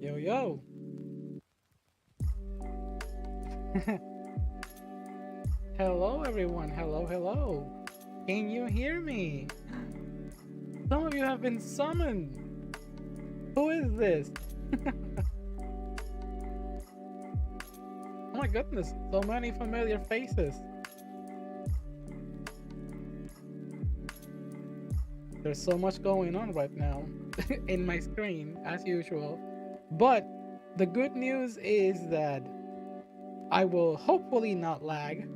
Yo, yo. Hello, everyone. Hello, hello. Can you hear me? Some of you have been summoned. Who is this? Oh my goodness, so many familiar faces. There's so much going on right now in my screen, as usual. But the good news is that I will hopefully not lag.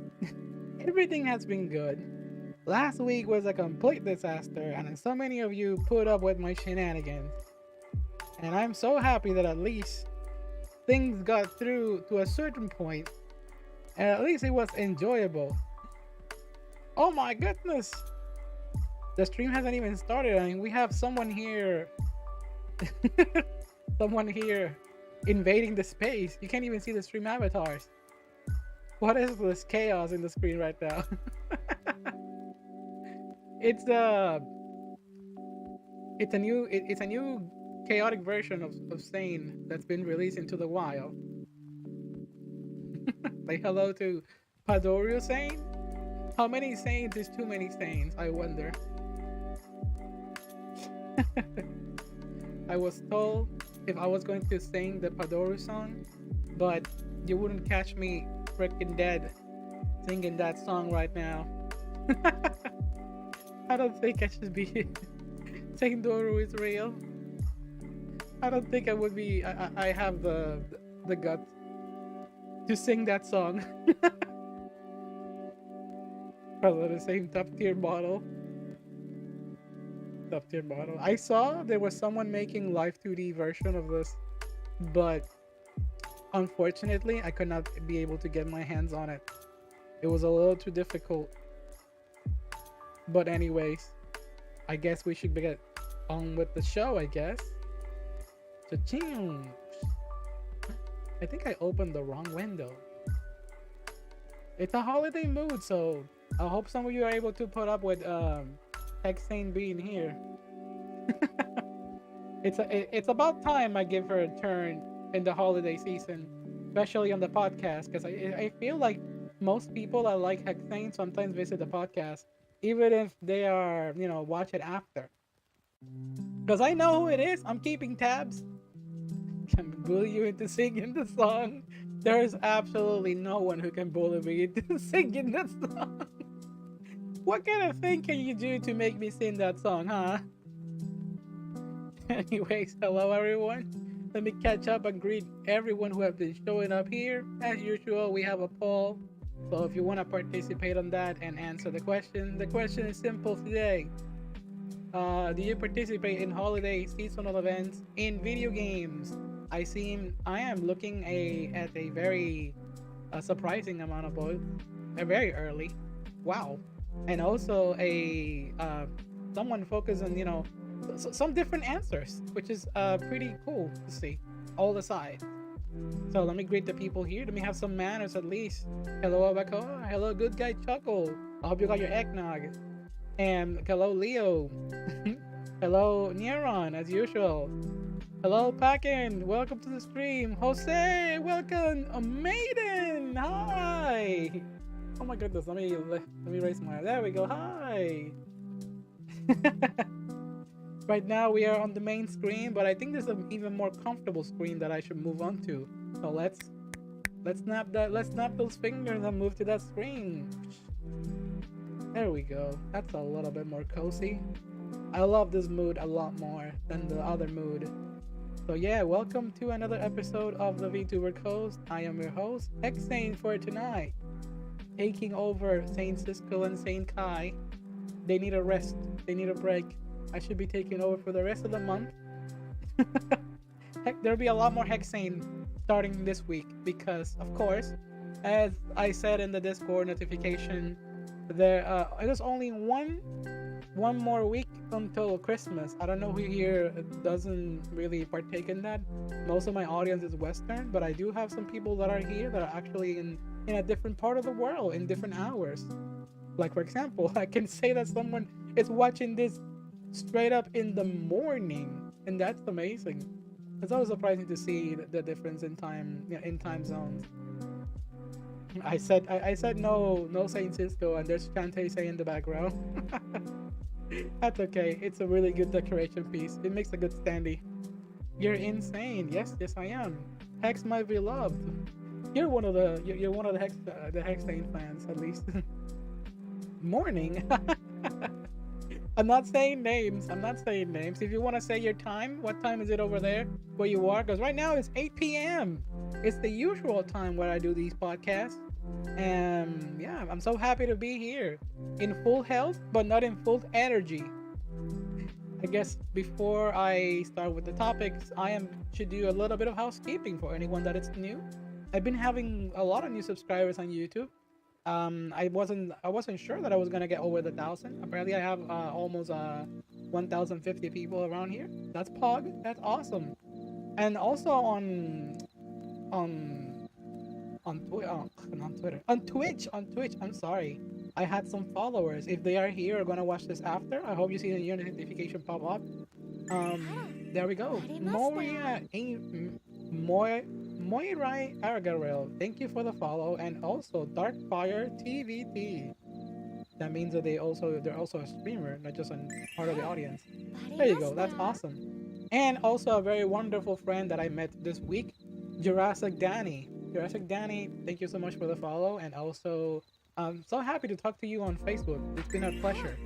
Everything has been good. Last week was a complete disaster, and so many of you put up with my shenanigans. And I'm so happy that at least things got through to a certain point, and at least it was enjoyable. Oh my goodness! The stream hasn't even started, and we have someone here. Someone here invading the space. You can't even see the stream avatars. What is this chaos in the screen right now? it's a it's a new chaotic version of Sane that's been released into the wild. Say hello to Padoru Sane. How many Sanes is too many Sanes? I wonder. I was told if I was going to sing the Padoru song, but you wouldn't catch me freaking dead singing that song right now. I don't think I should be saying Doru is real. I don't think I would be. I have the guts to sing that song. Probably the same top tier model. Top tier model. I saw there was someone making live 2D version of this, but unfortunately, I could not be able to get my hands on it. It was a little too difficult. But anyways, I guess we should get on with the show, I guess. Cha-ching! I think I opened the wrong window. It's a holiday mood, so I hope some of you are able to put up with Hexane being here. It's about time I give her a turn in the holiday season, especially on the podcast, because I feel like most people that like Hexane sometimes visit the podcast, even if they are, watch it after. Because I know who it is. I'm keeping tabs. Can bully you into singing the song. There is absolutely no one who can bully me into singing that song. What kind of thing can you do to make me sing that song, huh? Anyways, hello everyone. Let me catch up and greet everyone who have been showing up here. As usual, we have a poll. So if you want to participate on that and answer the question is simple today. Do you participate in holiday seasonal events in video games? I am looking at a very surprising amount of both. Very early. Wow. And also someone focused on some different answers, which is pretty cool to see all the sides. So let me greet the people here. Let me have some manners at least. Hello, Abacoa. Hello, good guy Chuckle. I hope you got your eggnog. And hello, Leo. Hello, Neron, as usual. Hello, Pakin. Welcome to the stream. Jose, welcome. A maiden. Hi. Oh my goodness. Let me raise my. There we go. Hi. Right now we are on the main screen, but I think there's an even more comfortable screen that I should move on to. So let's snap those fingers and move to that screen. There we go. That's a little bit more cozy. I love this mood a lot more than the other mood. So yeah, welcome to another episode of the VTuber Coast. I am your host, Hexane, for tonight. Taking over Saint Cisco and Saint Kai. They need a rest. They need a break. I should be taking over for the rest of the month. Heck, there'll be a lot more Hexane starting this week because, of course, as I said in the Discord notification, there it was only one more week until Christmas. I don't know who here doesn't really partake in that. Most of my audience is Western, but I do have some people that are here that are actually in a different part of the world in different hours. Like, for example, I can say that someone is watching this straight up in the morning, and that's amazing. It's always surprising to see the difference in time, in time zones. I said no San Cisco, and there's Chante say in the background. That's okay. It's a really good decoration piece. It makes a good standee. You're insane. Yes, yes, I am. Hex, my beloved. You're one of the Hexane fans at least. Morning. I'm not saying names. I'm not saying names. If you want to say your time, what time is it over there where you are? Because right now it's 8 p.m. It's the usual time where I do these podcasts. And yeah, I'm so happy to be here in full health, but not in full energy. I guess before I start with the topics, should do a little bit of housekeeping for anyone that is new. I've been having a lot of new subscribers on YouTube. I wasn't sure that I was gonna get over the 1,000. Apparently, I have almost 1,050 people around here. That's Pog. That's awesome. And also on on Twitter, on Twitch. I'm sorry. I had some followers. If they are here or gonna watch this after, I hope you see the notification pop up. There we go. Moirai Argarel, thank you for the follow, and also Darkfire TVT. That means that they're also a streamer, not just a part of the audience. There you go. That's awesome. And also a very wonderful friend that I met this week, Jurassic Danny. Jurassic Danny, thank you so much for the follow, and also I'm so happy to talk to you on Facebook. It's been a pleasure.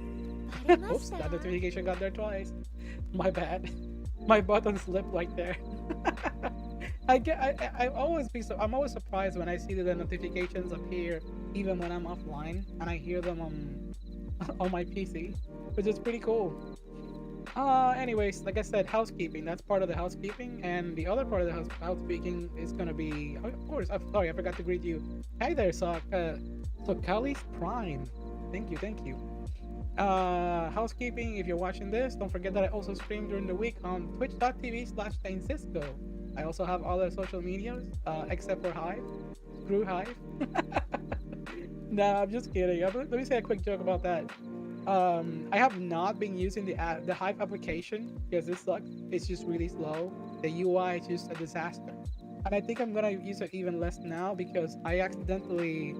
Oops, that notification got there twice. My bad. My button slipped right there. I'm always surprised when I see the notifications appear even when I'm offline, and I hear them on my PC, which is pretty cool. Anyways, like I said, housekeeping. That's part of the housekeeping, and the other part of the housekeeping is gonna be, of course. I'm sorry, I forgot to greet you. Hi there, Kali's Prime. Thank you. Housekeeping. If you're watching this, don't forget that I also stream during the week on twitch.tv/SaintCisco. I also have other social medias, except for Hive. Screw Hive. Nah, I'm just kidding. Let me say a quick joke about that. I have not been using the Hive application because it sucks. It's just really slow. The UI is just a disaster. And I think I'm gonna use it even less now because I accidentally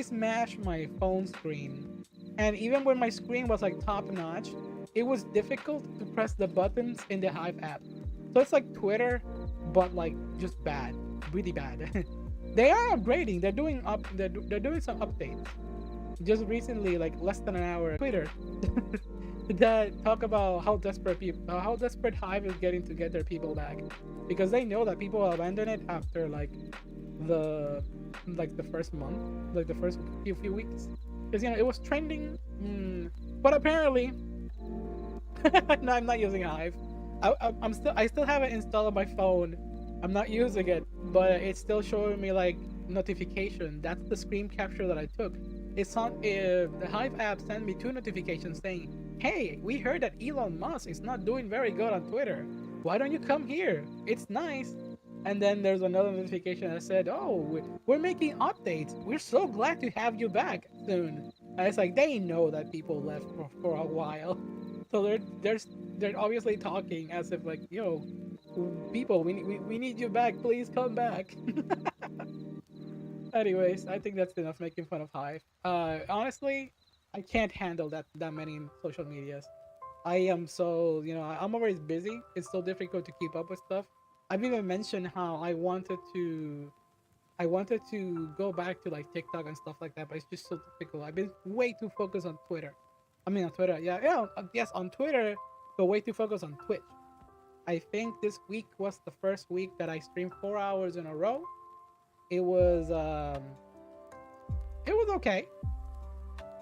smashed my phone screen. And even when my screen was like top notch, it was difficult to press the buttons in the Hive app. So it's like Twitter, but like just bad, really bad. They are upgrading. They're doing some updates. Just recently, like less than an hour, Twitter that talk about how desperate Hive is getting to get their people back, because they know that people will abandon it after the first month, like the first few weeks, because it was trending. But apparently, no, I'm not using Hive. I still have it installed on my phone. I'm not using it, but it's still showing me like notification. That's the screen capture that I took. It's on the Hive app sent me 2 notifications saying, "Hey, we heard that Elon Musk is not doing very good on Twitter. Why don't you come here? It's nice." And then there's another notification that said, "Oh, we're making updates. We're so glad to have you back soon." And it's like they know that people left for a while, so they're obviously talking as if like, "Yo, people, we need you back. Please come back." Anyways, I think that's enough making fun of Hive. Honestly, I can't handle that many social medias. I am so, I'm always busy. It's so difficult to keep up with stuff. I've even mentioned how I wanted to go back to like TikTok and stuff like that, but it's just so difficult. I've been way too focused on Twitter. I mean, on Twitter, yes, on Twitter, but way too focused on Twitch. I think this week was the first week that I streamed 4 hours in a row. It was okay.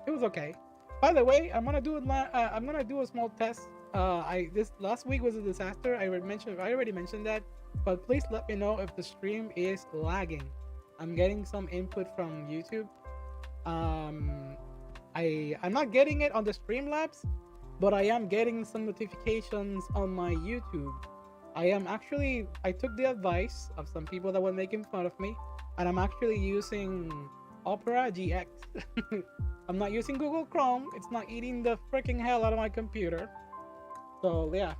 It was okay. By the way, I'm gonna do a small test. This last week was a disaster. I already mentioned that, but please let me know if the stream is lagging. I'm getting some input from YouTube. I'm not getting it on the Streamlabs, but I am getting some notifications on my YouTube. I took the advice of some people that were making fun of me, and I'm actually using Opera GX. I'm not using Google Chrome. It's not eating the freaking hell out of my computer. So yeah,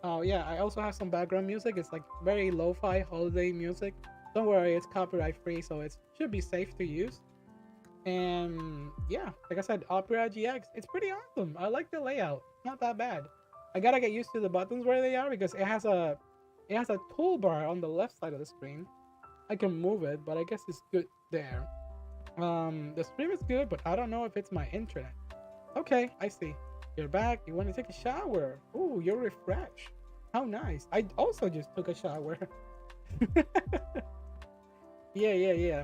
Oh yeah, I also have some background music. It's like very lo-fi holiday music. Don't worry, it's copyright free, so it should be safe to use. And yeah, like I said, Opera GX, it's pretty awesome. I like the layout. Not that bad. I gotta get used to the buttons where they are because it has a toolbar on the left side of the screen. I can move it, but I guess it's good there. The stream is good, but I don't know if it's my internet. Okay, I see. You're back. You want to take a shower? Ooh, you're refreshed. How nice. I also just took a shower. Yeah, yeah, yeah.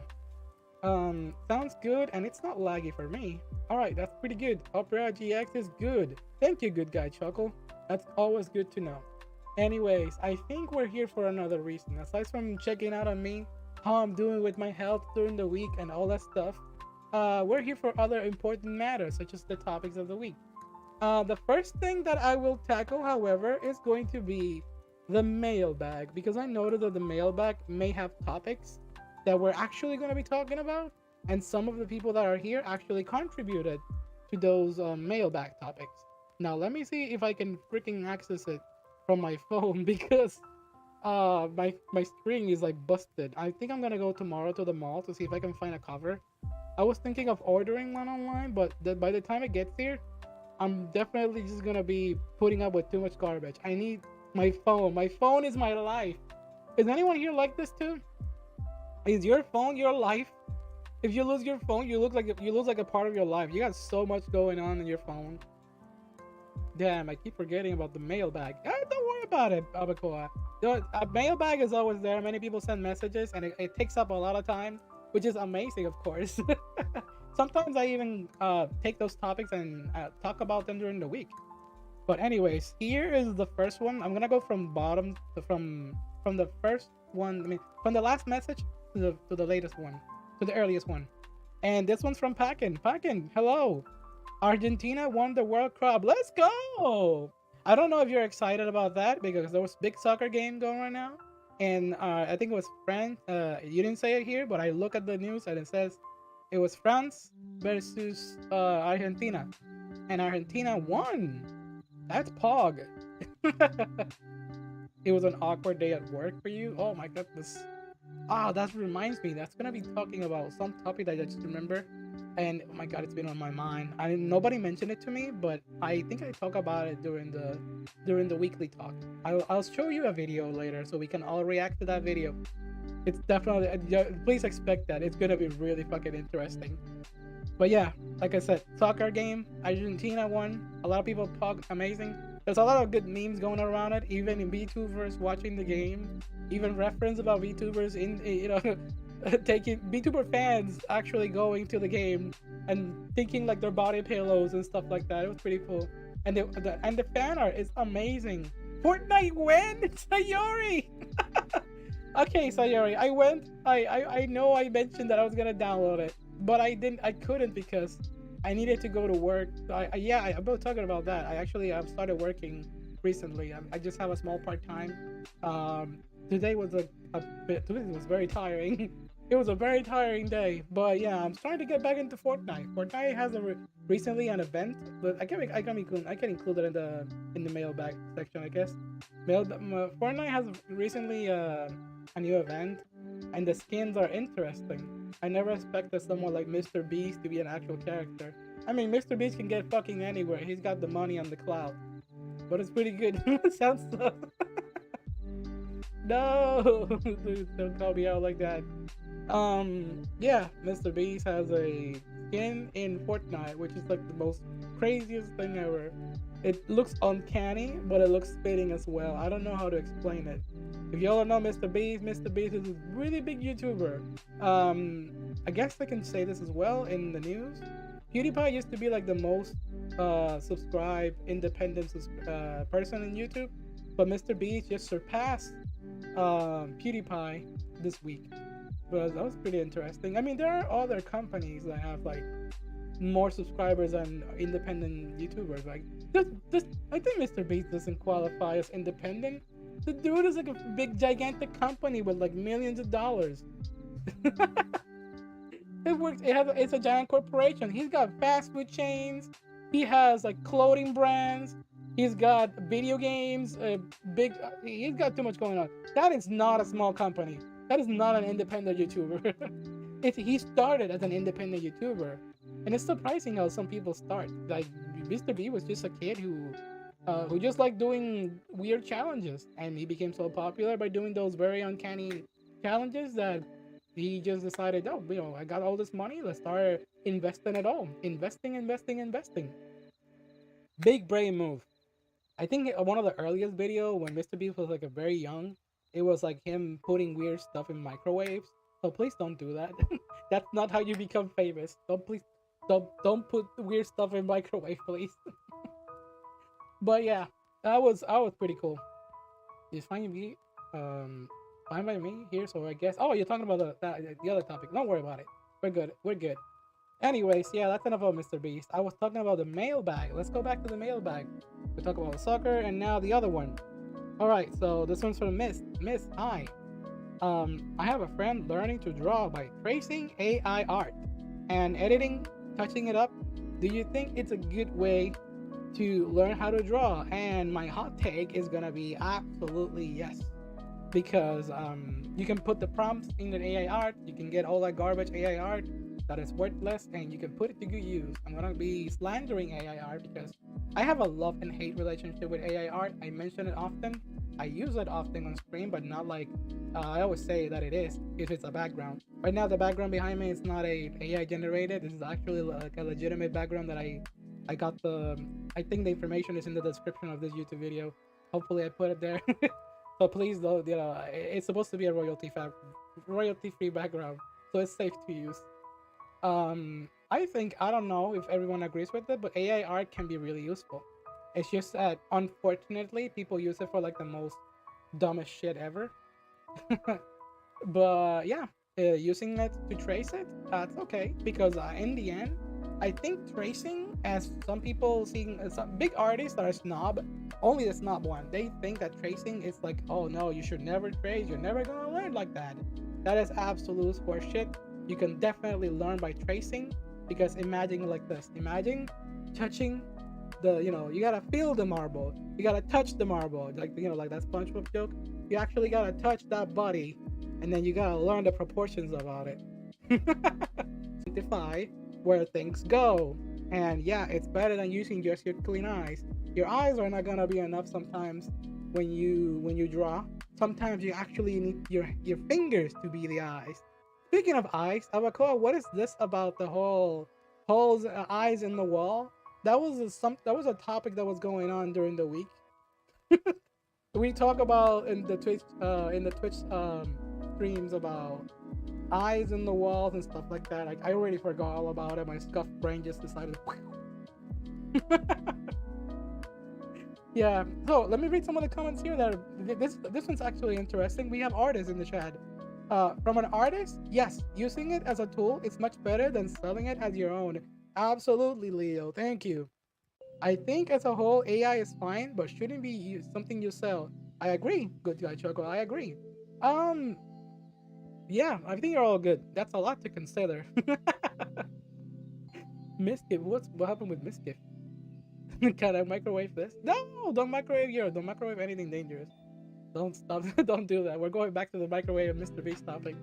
Sounds good, and it's not laggy for me. All right, that's pretty good. Opera GX is good. Thank you, good guy Chuckle. That's always good to know. Anyways, I think we're here for another reason. Aside from checking out on me, how I'm doing with my health during the week and all that stuff, we're here for other important matters, such as the topics of the week. The first thing that I will tackle, however, is going to be the mailbag, because I noticed that the mailbag may have topics that we're actually going to be talking about, and some of the people that are here actually contributed to those mailbag topics. Now, let me see if I can freaking access it from my phone because my screen is like busted. I think I'm gonna go tomorrow to the mall to see if I can find a cover. I was thinking of ordering one online, but by the time it gets here, I'm definitely just gonna be putting up with too much garbage. I need my phone. My phone is my life. Is anyone here like this too? Is your phone your life? If you lose your phone, you lose like a part of your life. You got so much going on in your phone. Damn, I keep forgetting about the mailbag. Don't worry about it, Abacoa. A mailbag is always there. Many people send messages, and it takes up a lot of time, which is amazing, of course. Sometimes I even take those topics and talk about them during the week. But anyways, here is the first one. I'm gonna go from bottom from the first one. I mean, from the last message to the latest one, to the earliest one. And this one's from Packen. Packen, hello. Argentina won the World Cup. Let's go! I don't know if you're excited about that because there was big soccer game going right now, and I think it was France. You didn't say it here, but I look at the news and it says it was France versus Argentina, and Argentina won. That's Pog. It was an awkward day at work for you. Oh my goodness. That reminds me. That's gonna be talking about some topic that I just remember, and oh my god, it's been on my mind. Nobody mentioned it to me, but I think I talk about it during the weekly talk. I'll show you a video later so we can all react to that video. It's definitely please expect that. It's gonna be really fucking interesting. But yeah, like I said, soccer game. Argentina won. A lot of people talk amazing. There's a lot of good memes going around it, even in VTubers watching the game, even reference about VTubers taking VTuber fans actually going to the game and thinking like their body pillows and stuff like that. It was pretty cool. And the fan art is amazing. Fortnite win, Sayori. Okay, Sayori, I know I mentioned that I was gonna download it, but I couldn't because I needed to go to work. I'm both talking about that. I've started working recently. I just have a small part-time. Today was today was very tiring. It was a very tiring day, but yeah, I'm starting to get back into Fortnite. Fortnite has recently an event, but I can include it in the mailbag section, I guess. Fortnite has recently a new event, and the skins are interesting. I never expected someone like Mr. Beast to be an actual character. I mean, Mr. Beast can get fucking anywhere. He's got the money on the cloud, but it's pretty good. Sounds slow. No, dude, don't call me out like that. Yeah, Mr. Beast has a skin in Fortnite, which is like the most craziest thing ever. It looks uncanny, but it looks fitting as well. I don't know how to explain it. If y'all don't know Mr. Beast is a really big YouTuber. I guess I can say this as well in the news. PewDiePie used to be like the most subscribed independent person in YouTube, but Mr. Beast just surpassed PewDiePie this week. But that was pretty interesting. I mean, there are other companies that have like more subscribers than independent YouTubers. Like this, I think Mr. Beast doesn't qualify as independent. The dude is like a big gigantic company with like millions of dollars. It works. It's a giant corporation. He's got fast food chains. He has like clothing brands. He's got video games, big. He's got too much going on. That is not a small company. That is not an independent YouTuber. He started as an independent YouTuber, and it's surprising how some people start. Like Mr. B was just a kid who just liked doing weird challenges, and he became so popular by doing those very uncanny challenges that he just decided, oh, I got all this money. Let's start investing it all. Investing, investing, investing. Big brain move. I think one of the earliest video when Mr. Beast was like a very young, it was like him putting weird stuff in microwaves. So please don't do that. That's not how you become famous. Don't put weird stuff in microwave, please. But yeah, that was pretty cool. It's fine me, fine by me here. So I guess. Oh, you're talking about the other topic. Don't worry about it. We're good. We're good. Anyways, yeah, that's enough about Mr. Beast. I was talking about the mailbag. Let's go back to the mailbag. We talk about soccer and now the other one. All right, so this one's from Miss. Miss, hi. I have a friend learning to draw by tracing AI art and editing, touching it up. Do you think it's a good way to learn how to draw? And my hot take is gonna be absolutely yes, because you can put the prompts in the AI art. You can get all that garbage AI art that is worthless, and you can put it to good use. I'm gonna be slandering AI art because I have a love and hate relationship with AI art. I mention it often. I use it often on stream, but not like I always say that it is if it's a background. Right now, the background behind me is not a AI generated. This is actually like a legitimate background that I got the. I think the information is in the description of this YouTube video. Hopefully, I put it there. So please don't. It's supposed to be a royalty-free background, so it's safe to use. I think, I don't know if everyone agrees with it, but AI art can be really useful. It's just that unfortunately people use it for like the most dumbest shit ever. But yeah, using it to trace it, that's okay, because in the end, I think tracing, as some people seeing some big artists that are snob, only the snob one, they think that tracing is like, oh no, you should never trace, you're never gonna learn like that. That is absolute horseshit. You can definitely learn by tracing, because imagine like this. Imagine touching you gotta feel the marble. You gotta touch the marble. Like, like that SpongeBob joke. You actually gotta touch that body, and then you gotta learn the proportions about it. Identify where things go. And yeah, it's better than using just your clean eyes. Your eyes are not gonna be enough sometimes when you draw. Sometimes you actually need your fingers to be the eyes. Speaking of eyes, Abacoa, what is this about the whole holes, eyes in the wall? That was a topic that was going on during the week. We talk about in the Twitch streams about eyes in the walls and stuff like that. Like, I already forgot all about it. My scuffed brain just decided. Yeah. So let me read some of the comments here. This one's actually interesting. We have artists in the chat. From an artist, yes, using it as a tool is much better than selling it as your own. Absolutely, Leo. Thank you. I think as a whole, AI is fine, but shouldn't be something you sell. I agree. Good guy, Choco. I agree. Um, yeah, I think you're all good. That's a lot to consider. Mischief. What happened with Mischief? Can I microwave this? No, don't microwave your. Don't microwave anything dangerous. Don't stop. Don't do that. We're going back to the microwave and Mr. Beast topic.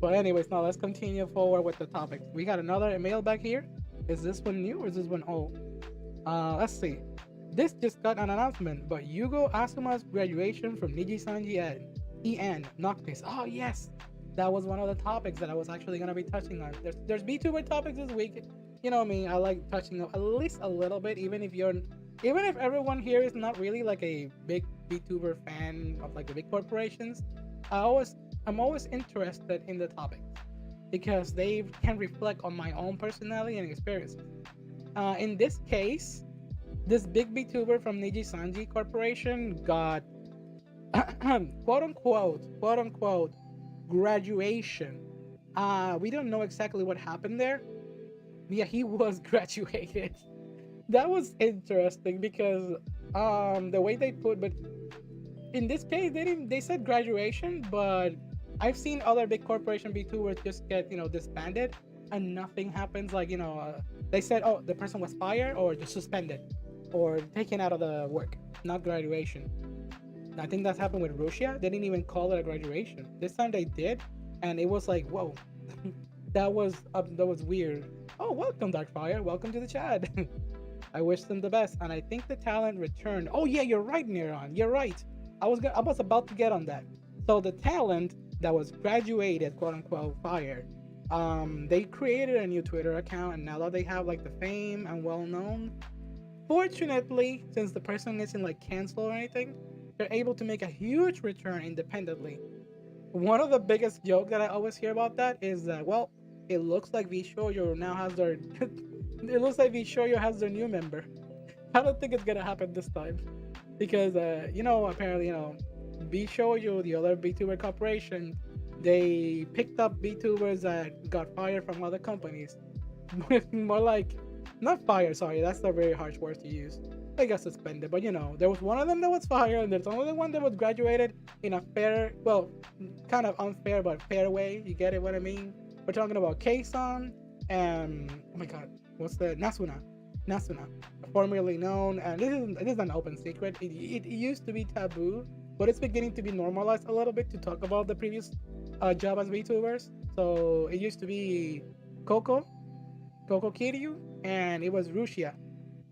But anyways, now let's continue forward with the topic. We got another mailbag here. Is this one new or is this one old? Let's see. This just got an announcement, but Yugo Asuma's graduation from Niji Sanji EN Noctis. Oh yes, that was one of the topics that I was actually gonna be touching on. There's VTuber topics this week. You know me, I like touching up at least a little bit, even if everyone here is not really like a big VTuber fan of like the big corporations. I'm always interested in the topics because they can reflect on my own personality and experiences. In this case, this big VTuber from Niji Sanji Corporation got quote unquote graduation. We don't know exactly what happened there. Yeah, he was graduated. That was interesting because the way they but in this case they said graduation, but I've seen other big corporation VTubers just get disbanded and nothing happens. Like they said, oh, the person was fired or just suspended. or taken out of the work, not graduation. I think that's happened with Russia. They didn't even call it a graduation. This time they did, and it was like, whoa, that was weird. Oh, welcome, Darkfire. Welcome to the chat. I wish them the best, and I think the talent returned. Oh yeah, you're right, Neron. You're right. I was about to get on that. So the talent that was graduated, quote unquote, fired. They created a new Twitter account, and now that they have like the fame and well known, fortunately, since the person isn't like canceled or anything, they're able to make a huge return independently. One of the biggest jokes that I always hear about that is that, well, it looks like VShoyo now has their it looks like VShoyo has their new member. I don't think it's gonna happen this time because apparently VShoyo, the other VTuber corporation, they picked up VTubers that got fired from other companies. More like, not fired, sorry, that's a very harsh word to use. I got suspended, but there was one of them that was fired, and there's another one that was graduated in a fair, well, kind of unfair but fair way. You get it what I mean? We're talking about Keisan and oh my god, what's the Nasuna, formerly known, and this is an open secret. It used to be taboo, but it's beginning to be normalized a little bit to talk about the previous job as VTubers. So it used to be Coco Kiryu, and it was Rushia.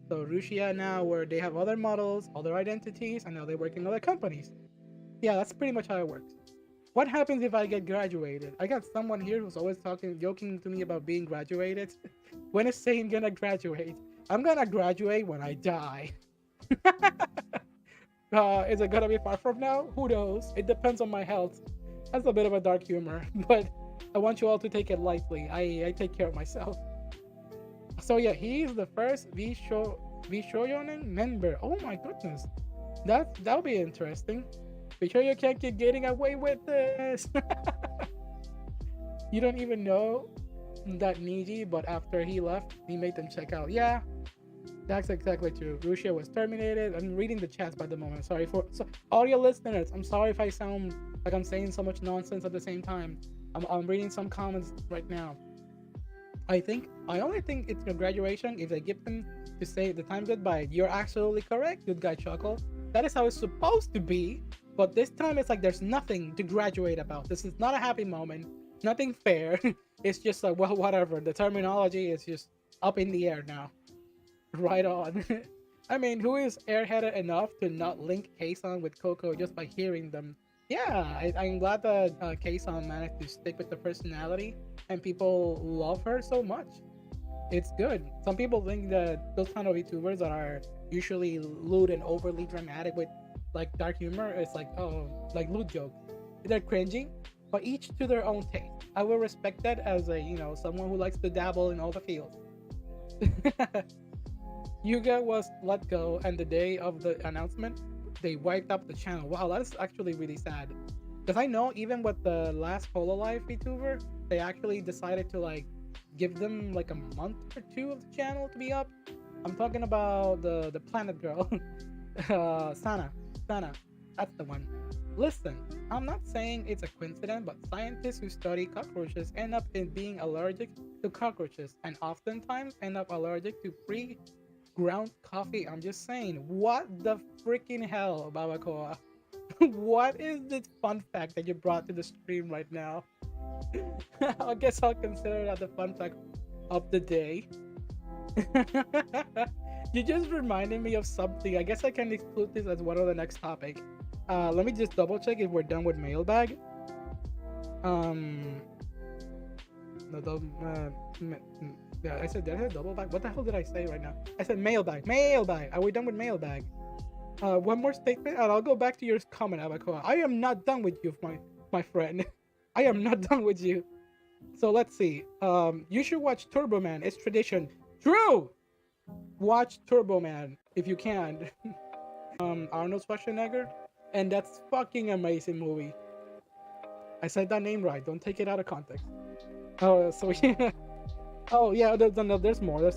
So Rushia now, where they have other models, other identities, and now they work in other companies. Yeah, that's pretty much how it works. What happens if I get graduated? I got someone here who's always joking to me about being graduated. When is In-SAIN gonna graduate? I'm gonna graduate when I die. Is it gonna be far from now? Who knows? It depends on my health. That's a bit of a dark humor, but I want you all to take it lightly. I take care of myself. So yeah, he's the first VShoyonen member. Oh my goodness, that'll be interesting. VShoyo can't keep getting away with this. You don't even know that Niji, but after he left, he made them check out. Yeah, that's exactly true. Rushia was terminated. I'm reading the chats by the moment. Sorry for all your listeners. I'm sorry if I sound like I'm saying so much nonsense at the same time. I'm reading some comments right now. I only think it's a graduation if they give them to say the time goodbye. You're absolutely correct, good guy Chuckle. That is how it's supposed to be, but this time it's like there's nothing to graduate about. This is not a happy moment, nothing fair. It's just like, well, whatever. The terminology is just up in the air now. Right on. I mean, who is airheaded enough to not link Keisan with Coco just by hearing them? Yeah, I'm glad that Keisan managed to stick with the personality and people love her so much. It's good. Some people think that those kind of VTubers that are usually lewd and overly dramatic with like dark humor, it's like, oh, like lewd jokes. They're cringy, but each to their own taste. I will respect that as a, someone who likes to dabble in all the fields. Yuga was let go, and the day of the announcement, they wiped up the channel. Wow, that's actually really sad. Because I know even with the last Hololive VTuber, they actually decided to like give them like a month or two of the channel to be up. I'm talking about the Planet Girl, Sana. That's the one. Listen, I'm not saying it's a coincidence, but scientists who study cockroaches end up in being allergic to cockroaches, and oftentimes end up allergic to pre-ground coffee. I'm just saying, what the freaking hell, Babacoa? What is this fun fact that you brought to the stream right now? I guess I'll consider that the fun fact of the day. You just reminded me of something. I guess I can include this as one of the next topic. Let me just double check if we're done with mailbag. Yeah, I said, did I say double bag? What the hell did I say right now? I said mailbag. Are we done with mailbag? One more statement, and I'll go back to your comment, Abacoa. I am not done with you, my friend. I am not done with you. So let's see. You should watch Turbo Man. It's tradition. True. Watch Turbo Man if you can. Arnold Schwarzenegger, and that's fucking amazing movie. I said that name right. Don't take it out of context. Oh, so yeah. Oh yeah. There's more.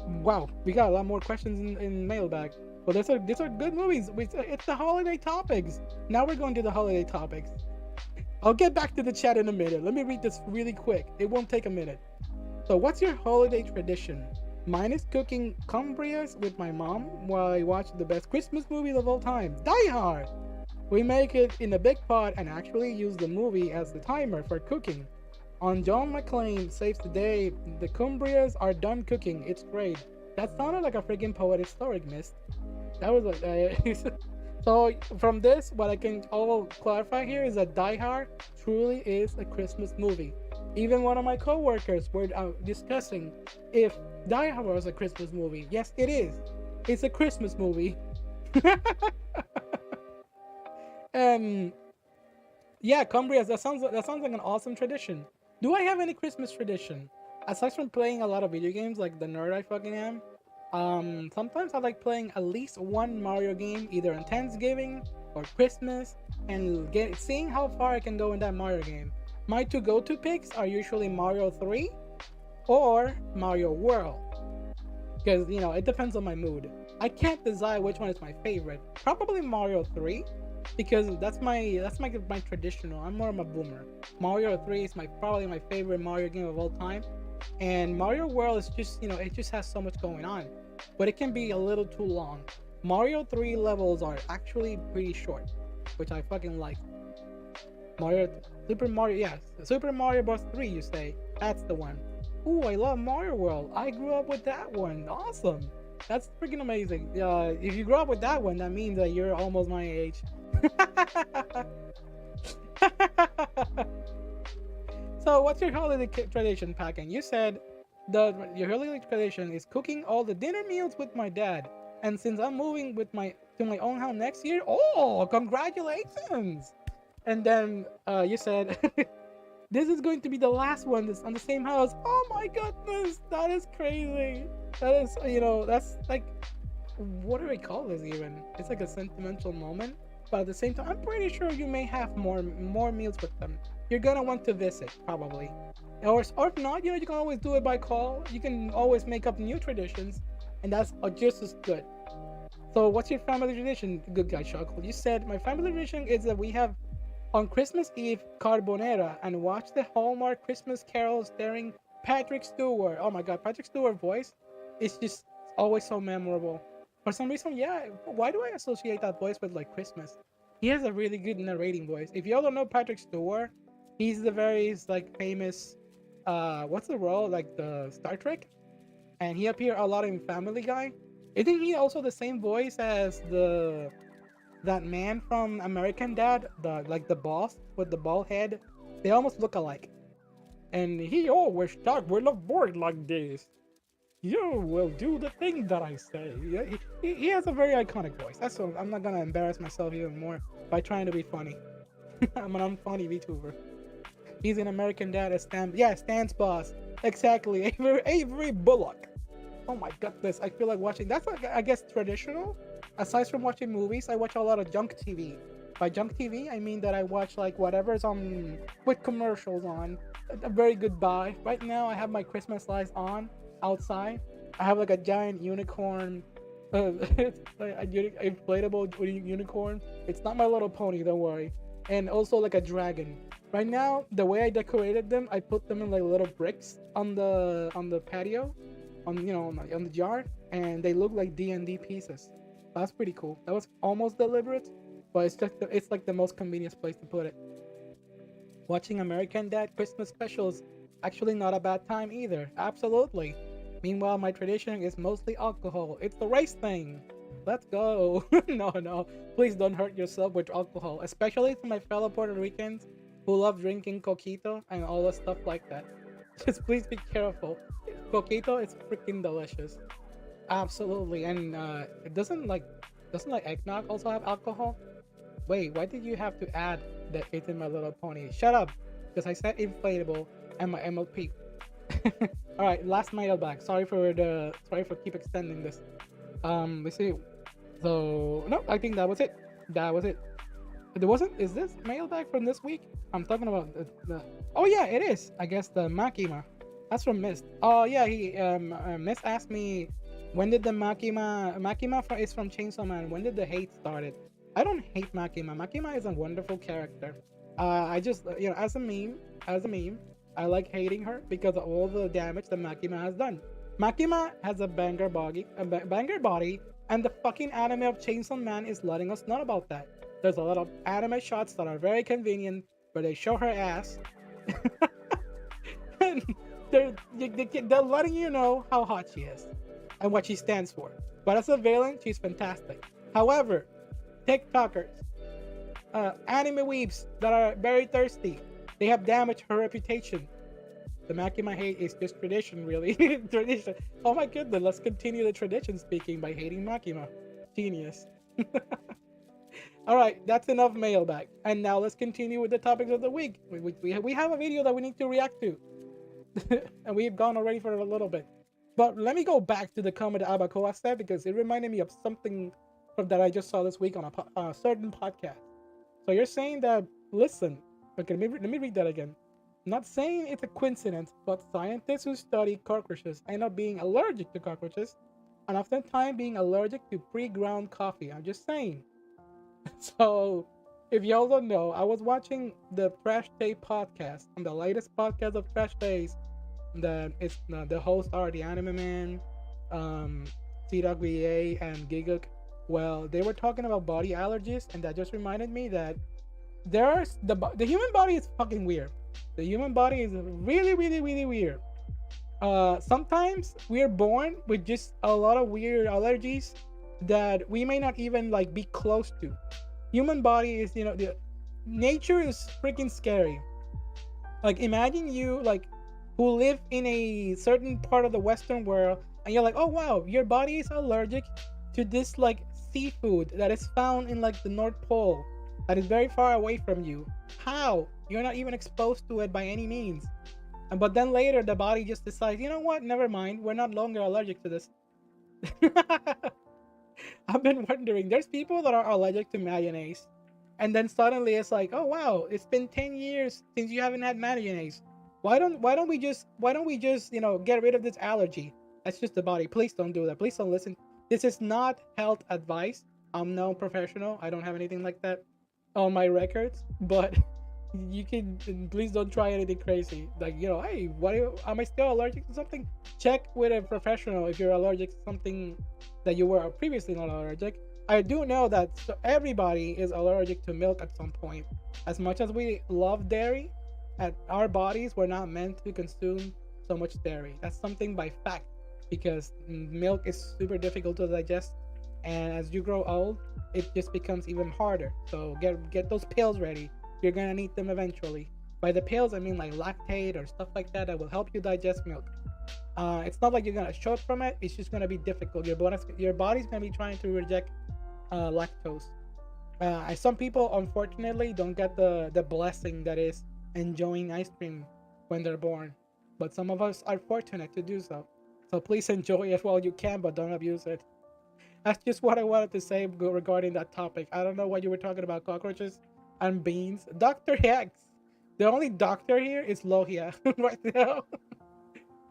Wow, we got a lot more questions in mailbag. Well, these are good movies. It's the holiday topics. Now we're going to the holiday topics. I'll get back to the chat in a minute. Let me read this really quick. It won't take a minute. So, what's your holiday tradition? Mine is cooking cumbrias with my mom while I watch the best Christmas movie of all time, Die Hard. We make it in a big pot and actually use the movie as the timer for cooking. On John McClane saves the day, the cumbrias are done cooking. It's great. That sounded like a freaking poetic story, Miss. That was like, so from this, what I can all clarify here is that Die Hard truly is a Christmas movie. Even one of my coworkers were discussing if Die Hard was a Christmas movie. Yes, it is. It's a Christmas movie. Yeah, cumbrias. That sounds like an awesome tradition. Do I have any Christmas tradition? Aside from playing a lot of video games like the nerd I fucking am, sometimes I like playing at least one Mario game either on Thanksgiving or Christmas and seeing how far I can go in that Mario game. My two go-to picks are usually Mario 3 or Mario World. Because, it depends on my mood. I can't decide which one is my favorite. Probably Mario 3 because that's my traditional. I'm more of a boomer. Mario 3 is probably my favorite Mario game of all time. And Mario World is just, it just has so much going on. But it can be a little too long. Mario 3 levels are actually pretty short, which I fucking like. Super Mario Bros. 3, you say? That's the one. Ooh, I love Mario World. I grew up with that one. Awesome. That's freaking amazing. If you grew up with that one, that means that you're almost my age. So, what's your holiday tradition, Packing? You said your holiday tradition is cooking all the dinner meals with my dad. And since I'm moving to my own house next year, oh, congratulations! And then you said this is going to be the last one that's on the same house. Oh my goodness, that is crazy. That is, that's like, what do we call this even? It's like a sentimental moment. But at the same time, I'm pretty sure you may have more meals with them. You're gonna want to visit, probably. Or if not, you can always do it by call. You can always make up new traditions, and that's just as good. So what's your family tradition, good guy Chuckle? You said, my family tradition is that we have on Christmas Eve carbonara and watch the Hallmark Christmas Carol starring Patrick Stewart. Oh my god, Patrick Stewart's voice is just always so memorable. For some reason, yeah, why do I associate that voice with like Christmas? He has a really good narrating voice. If y'all don't know Patrick Stewart, he's the very like famous what's the role? Like the Star Trek? And he appeared a lot in Family Guy. Isn't he also the same voice as that man from American Dad, the boss with the bald head? They almost look alike. And he always talk with a voice like this. You will do the thing that I say. Yeah, he has a very iconic voice. That's so I'm not gonna embarrass myself even more by trying to be funny. I'm an unfunny VTuber. He's an American Dad as Stan's boss. Exactly. Avery Bullock. Oh my goodness, I feel like watching. That's like, I guess, traditional. Aside from watching movies, I watch a lot of junk TV. By junk TV, I mean that I watch like whatever's on with commercials on. A very good buy. Right now, I have my Christmas lights on outside. I have like a giant unicorn. It's like inflatable unicorn. It's not My Little Pony, don't worry. And also like a dragon. Right now, the way I decorated them, I put them in like little bricks on the patio, on the yard, and they look like D&D pieces. That's pretty cool. That was almost deliberate, but it's like the most convenient place to put it. Watching American Dad Christmas specials actually not a bad time either. Absolutely. Meanwhile, my tradition is mostly alcohol. It's the race thing. Let's go. No. Please don't hurt yourself with alcohol, especially to my fellow Puerto Ricans who love drinking coquito and all the stuff like that. Just please be careful. Coquito is freaking delicious. Absolutely. And doesn't like eggnog also have alcohol? Wait, why did you have to add the It's in My Little Pony? Shut up, because I said inflatable and my MLP. All right, last mailbag. Sorry for keep extending this. Let's see. So no, I think that was it. There wasn't. Is this mailbag from this week? I'm talking about the. Oh yeah, it is. I guess the Makima. That's from Mist. Oh yeah, he Mist asked me when did the Makima is from Chainsaw Man. When did the hate started? I don't hate Makima. Makima is a wonderful character. I just as a meme, I like hating her because of all the damage that Makima has done. Makima has a banger body, and the fucking anime of Chainsaw Man is letting us know about that. There's a lot of anime shots that are very convenient where they show her ass, and they're letting you know how hot she is and what she stands for. But as a villain, she's fantastic. However, TikTokers, anime weebs that are very thirsty, they have damaged her reputation. The Makima hate is just tradition, really. Tradition. Oh my goodness, let's continue the tradition speaking by hating Makima. Genius. All right, that's enough mailbag. And now let's continue with the topics of the week. We have a video that we need to react to. And we've gone already for a little bit. But let me go back to the comment that Abacoa said because it reminded me of something that I just saw this week on a certain podcast. So you're saying that, listen, okay, let me read that again. Not saying it's a coincidence, but scientists who study cockroaches end up being allergic to cockroaches and oftentimes being allergic to pre-ground coffee. I'm just saying. So, if y'all don't know, I was watching the Trash Day podcast, and the latest podcast of Trash Days. The hosts are the Anime Man, CWA, and Giguk. Well, they were talking about body allergies, and that just reminded me that the human body is fucking weird. The human body is really, really, really weird. Sometimes we're born with just a lot of weird allergies that we may not even like be close to. Human body is, the nature is freaking scary. Like imagine you like who live in a certain part of the Western world, and you're like, oh wow, your body is allergic to this like seafood that is found in like the North Pole, that is very far away from you. How? You're not even exposed to it by any means. But then later the body just decides, you know what? Never mind. We're not longer allergic to this. I've been wondering. There's people that are allergic to mayonnaise, and then suddenly it's like, oh wow, it's been 10 years since you haven't had mayonnaise. Why don't we just get rid of this allergy? That's just the body. Please don't do that. Please don't listen. This is not health advice. I'm no professional. I don't have anything like that on my records, but you can please don't try anything crazy. Like, hey, am I still allergic to something? Check with a professional if you're allergic to something that you were previously not allergic. I do know that everybody is allergic to milk at some point. As much as we love dairy, at our bodies were not meant to consume so much dairy. That's something by fact, because milk is super difficult to digest, and as you grow old, it just becomes even harder. So get those pills ready. You're gonna need them eventually. By the pills, I mean like lactate or stuff like that will help you digest milk. It's not like you're gonna short from it. It's just gonna be difficult. Your body's gonna be trying to reject lactose. Some people unfortunately don't get the blessing that is enjoying ice cream when they're born, but some of us are fortunate to do so. So please enjoy it while you can, but don't abuse it. That's just what I wanted to say regarding that topic. I don't know what you were talking about, cockroaches and beans. Dr. X. The only doctor here is Lohia right now.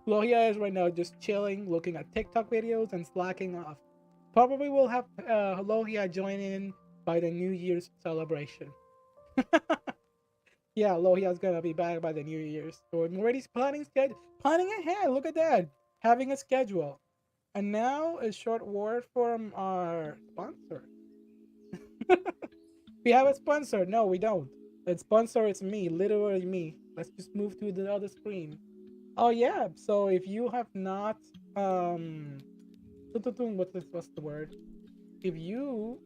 Lohia is right now just chilling, looking at TikTok videos and slacking off. Probably will have Lohia join in by the New Year's celebration. Yeah, Lohia's gonna be back by the New Year's. So I'm already planning ahead. Look at that. Having a schedule. And now a short word from our sponsor. We have a sponsor. No, we don't. The sponsor is me, literally me. Let's just move to the other screen. Oh yeah. So if you have not what's the word? If you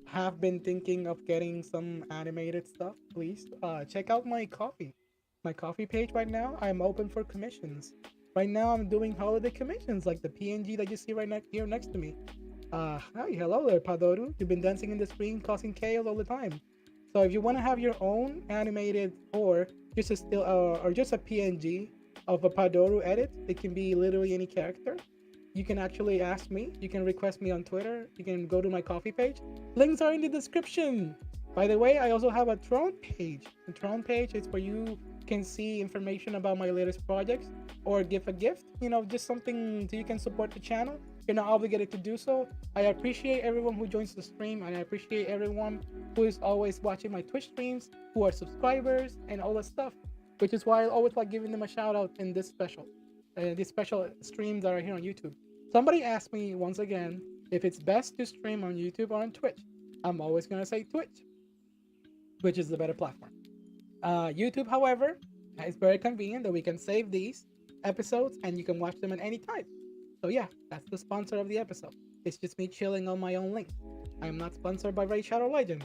have been thinking of getting some animated stuff, please check out my coffee page right now. I'm open for commissions. Right now I'm doing holiday commissions like the PNG that you see here next to me. Hi, hello there, Padoru. You've been dancing in the screen, causing chaos all the time. So if you want to have your own animated or just a still or just a PNG of a Padoru edit, it can be literally any character. You can actually ask me. You can request me on Twitter. You can go to my coffee page. Links are in the description. By the way, I also have a Throne page. The Throne page is where you can see information about my latest projects or give a gift. Just something so you can support the channel. You're not obligated to do so. I appreciate everyone who joins the stream, and I appreciate everyone who is always watching my Twitch streams, who are subscribers, and all that stuff. Which is why I always like giving them a shout out in this special. these special streams that are here on YouTube. Somebody asked me once again if it's best to stream on YouTube or on Twitch. I'm always gonna say Twitch, which is the better platform. YouTube, however, is very convenient that we can save these episodes and you can watch them at any time. So yeah, that's the sponsor of the episode. It's just me chilling on my own link. I am not sponsored by Raid Shadow Legend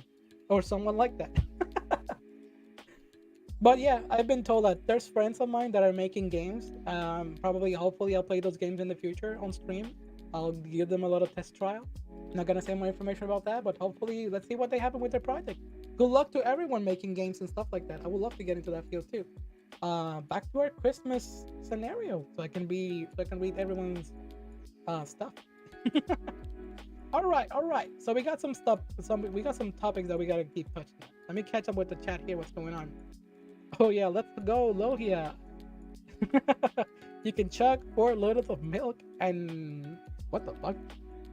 or someone like that. But yeah, I've been told that there's friends of mine that are making games. Probably, hopefully, I'll play those games in the future on stream. I'll give them a little test trial. I'm not gonna say more information about that, but hopefully, let's see what they happen with their project. Good luck to everyone making games and stuff like that. I would love to get into that field too. Back to our Christmas scenario, so I can read everyone's stuff. all right. So we got some stuff. We got some topics that we gotta keep touching on. Let me catch up with the chat here. What's going on? Oh yeah, let's go, Lohia. You can chug 4 liters of milk and what the fuck?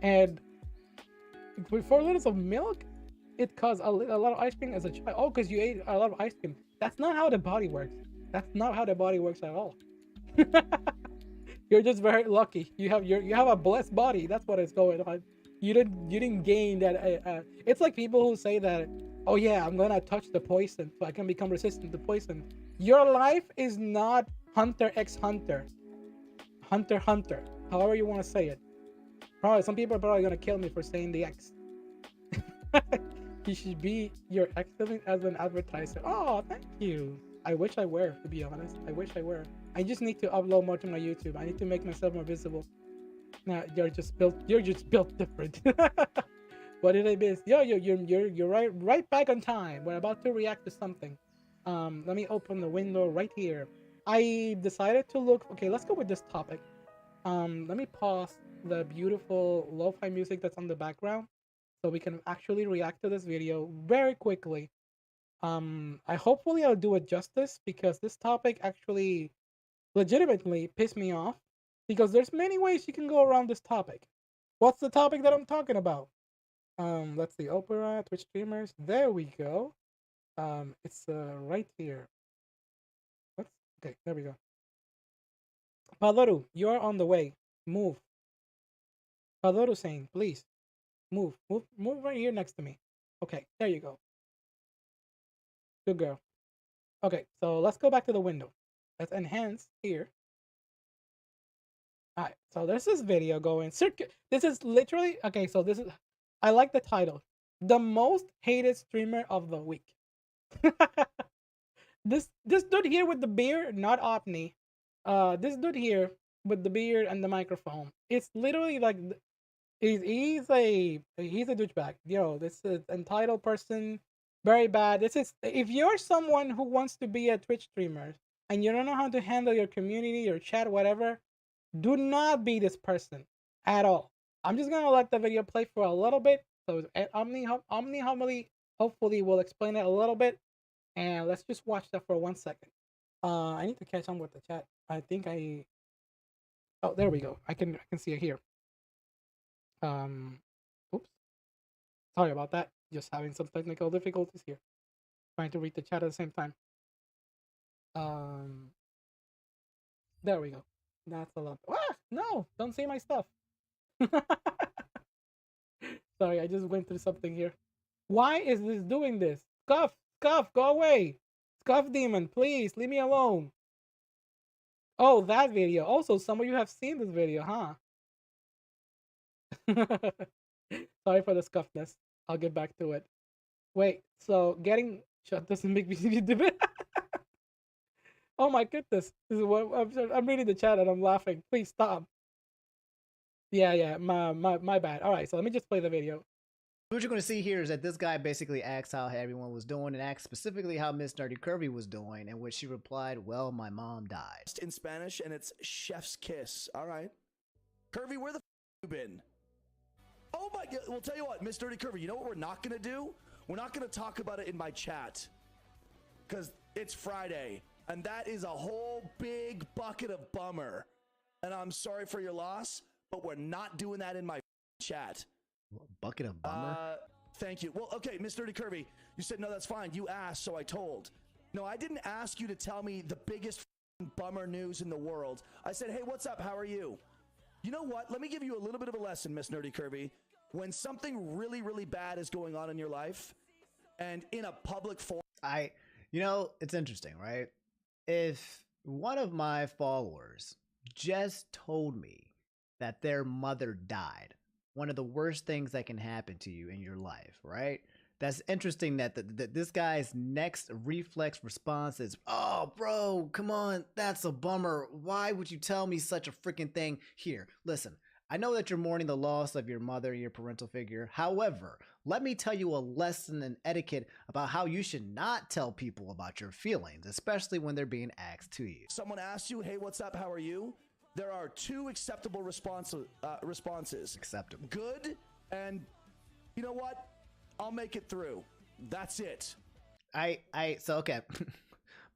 And with 4 liters of milk, it caused a lot of ice cream as a child. Oh, because you ate a lot of ice cream. That's not how the body works. That's not how the body works at all. You're just very lucky. You have a blessed body. That's what is going on. You didn't gain that. It's like people who say that, oh yeah, I'm gonna touch the poison so I can become resistant to poison. Your life is not Hunter x Hunter, Hunter Hunter. However you want to say it. Probably some people are probably gonna kill me for saying the X. You should be your excellent as an advertiser. Oh, thank you. I wish I were, to be honest. I wish I were. I just need to upload more to my YouTube. I need to make myself more visible. Nah, you're just built different. What did I miss? You're right back on time. We're about to react to something. Let me open the window right here. I decided to look. Okay, let's go with this topic. Let me pause the beautiful lo-fi music that's on the background so we can actually react to this video very quickly. Hopefully I'll do it justice because this topic actually legitimately pissed me off because there's many ways you can go around this topic. What's the topic that I'm talking about? Let's see, Opera, Twitch streamers. There we go. It's right here. What's okay? There we go. Padoru, you are on the way. Move. Padoru saying, please move right here next to me. Okay, there you go. Good girl. Okay, so let's go back to the window. Let's enhance here. All right, so there's this video going. This is literally okay. So this is. I like the title. The most hated streamer of the week. this dude here with the beard, not Opni. This dude here with the beard and the microphone. It's literally like he's a douchebag. Yo, this is entitled person. Very bad. This is if you're someone who wants to be a Twitch streamer and you don't know how to handle your community, your chat, whatever, do not be this person at all. I'm just gonna let the video play for a little bit. So Omni hopefully will explain it a little bit, and let's just watch that for 1 second. I need to catch on with the chat. I think oh, there we go. I can see it here. Oops. Sorry about that. Just having some technical difficulties here. Trying to read the chat at the same time. There we go. That's a lot. Ah, no, don't see my stuff. Sorry, I just went through something here. Why is this doing this? Scuff, go away. Scuff demon, please leave me alone. Oh, that video. Also, some of you have seen this video, huh? Sorry for the scuffness. I'll get back to it. Wait, so getting shut doesn't make me see the Oh my goodness. This is what I'm reading the chat and I'm laughing. Please stop. Yeah, my bad. All right, so let me just play the video. What you're going to see here is that this guy basically asked how everyone was doing and asked specifically how Miss Nerdy Curvy was doing, in which she replied, well, my mom died. In Spanish, and it's chef's kiss. All right. Curvy, where the you been? Oh my God. Well, tell you what, Miss Nerdy Curvy, you know what we're not going to do? We're not going to talk about it in my chat because it's Friday, and that is a whole big bucket of bummer. And I'm sorry for your loss, but we're not doing that in my chat. Bucket of bummer? Thank you. Well, okay, Miss Dirty Curvy, you said, no, that's fine. You asked, so I told. No, I didn't ask you to tell me the biggest bummer news in the world. I said, hey, what's up? How are you? You know what? Let me give you a little bit of a lesson, Miss Nerdy Curvy. When something really, really bad is going on in your life and in a public forum. It's interesting, right? If one of my followers just told me that their mother died, one of the worst things that can happen to you in your life, right? That's interesting that this guy's next reflex response is, oh, bro, come on, that's a bummer. Why would you tell me such a freaking thing? Here, listen, I know that you're mourning the loss of your mother, your parental figure. However, let me tell you a lesson in etiquette about how you should not tell people about your feelings, especially when they're being asked to you. Someone asks you, hey, what's up? How are you? There are two acceptable responses. Acceptable. Good, and you know what? I'll make it through. That's it. Okay.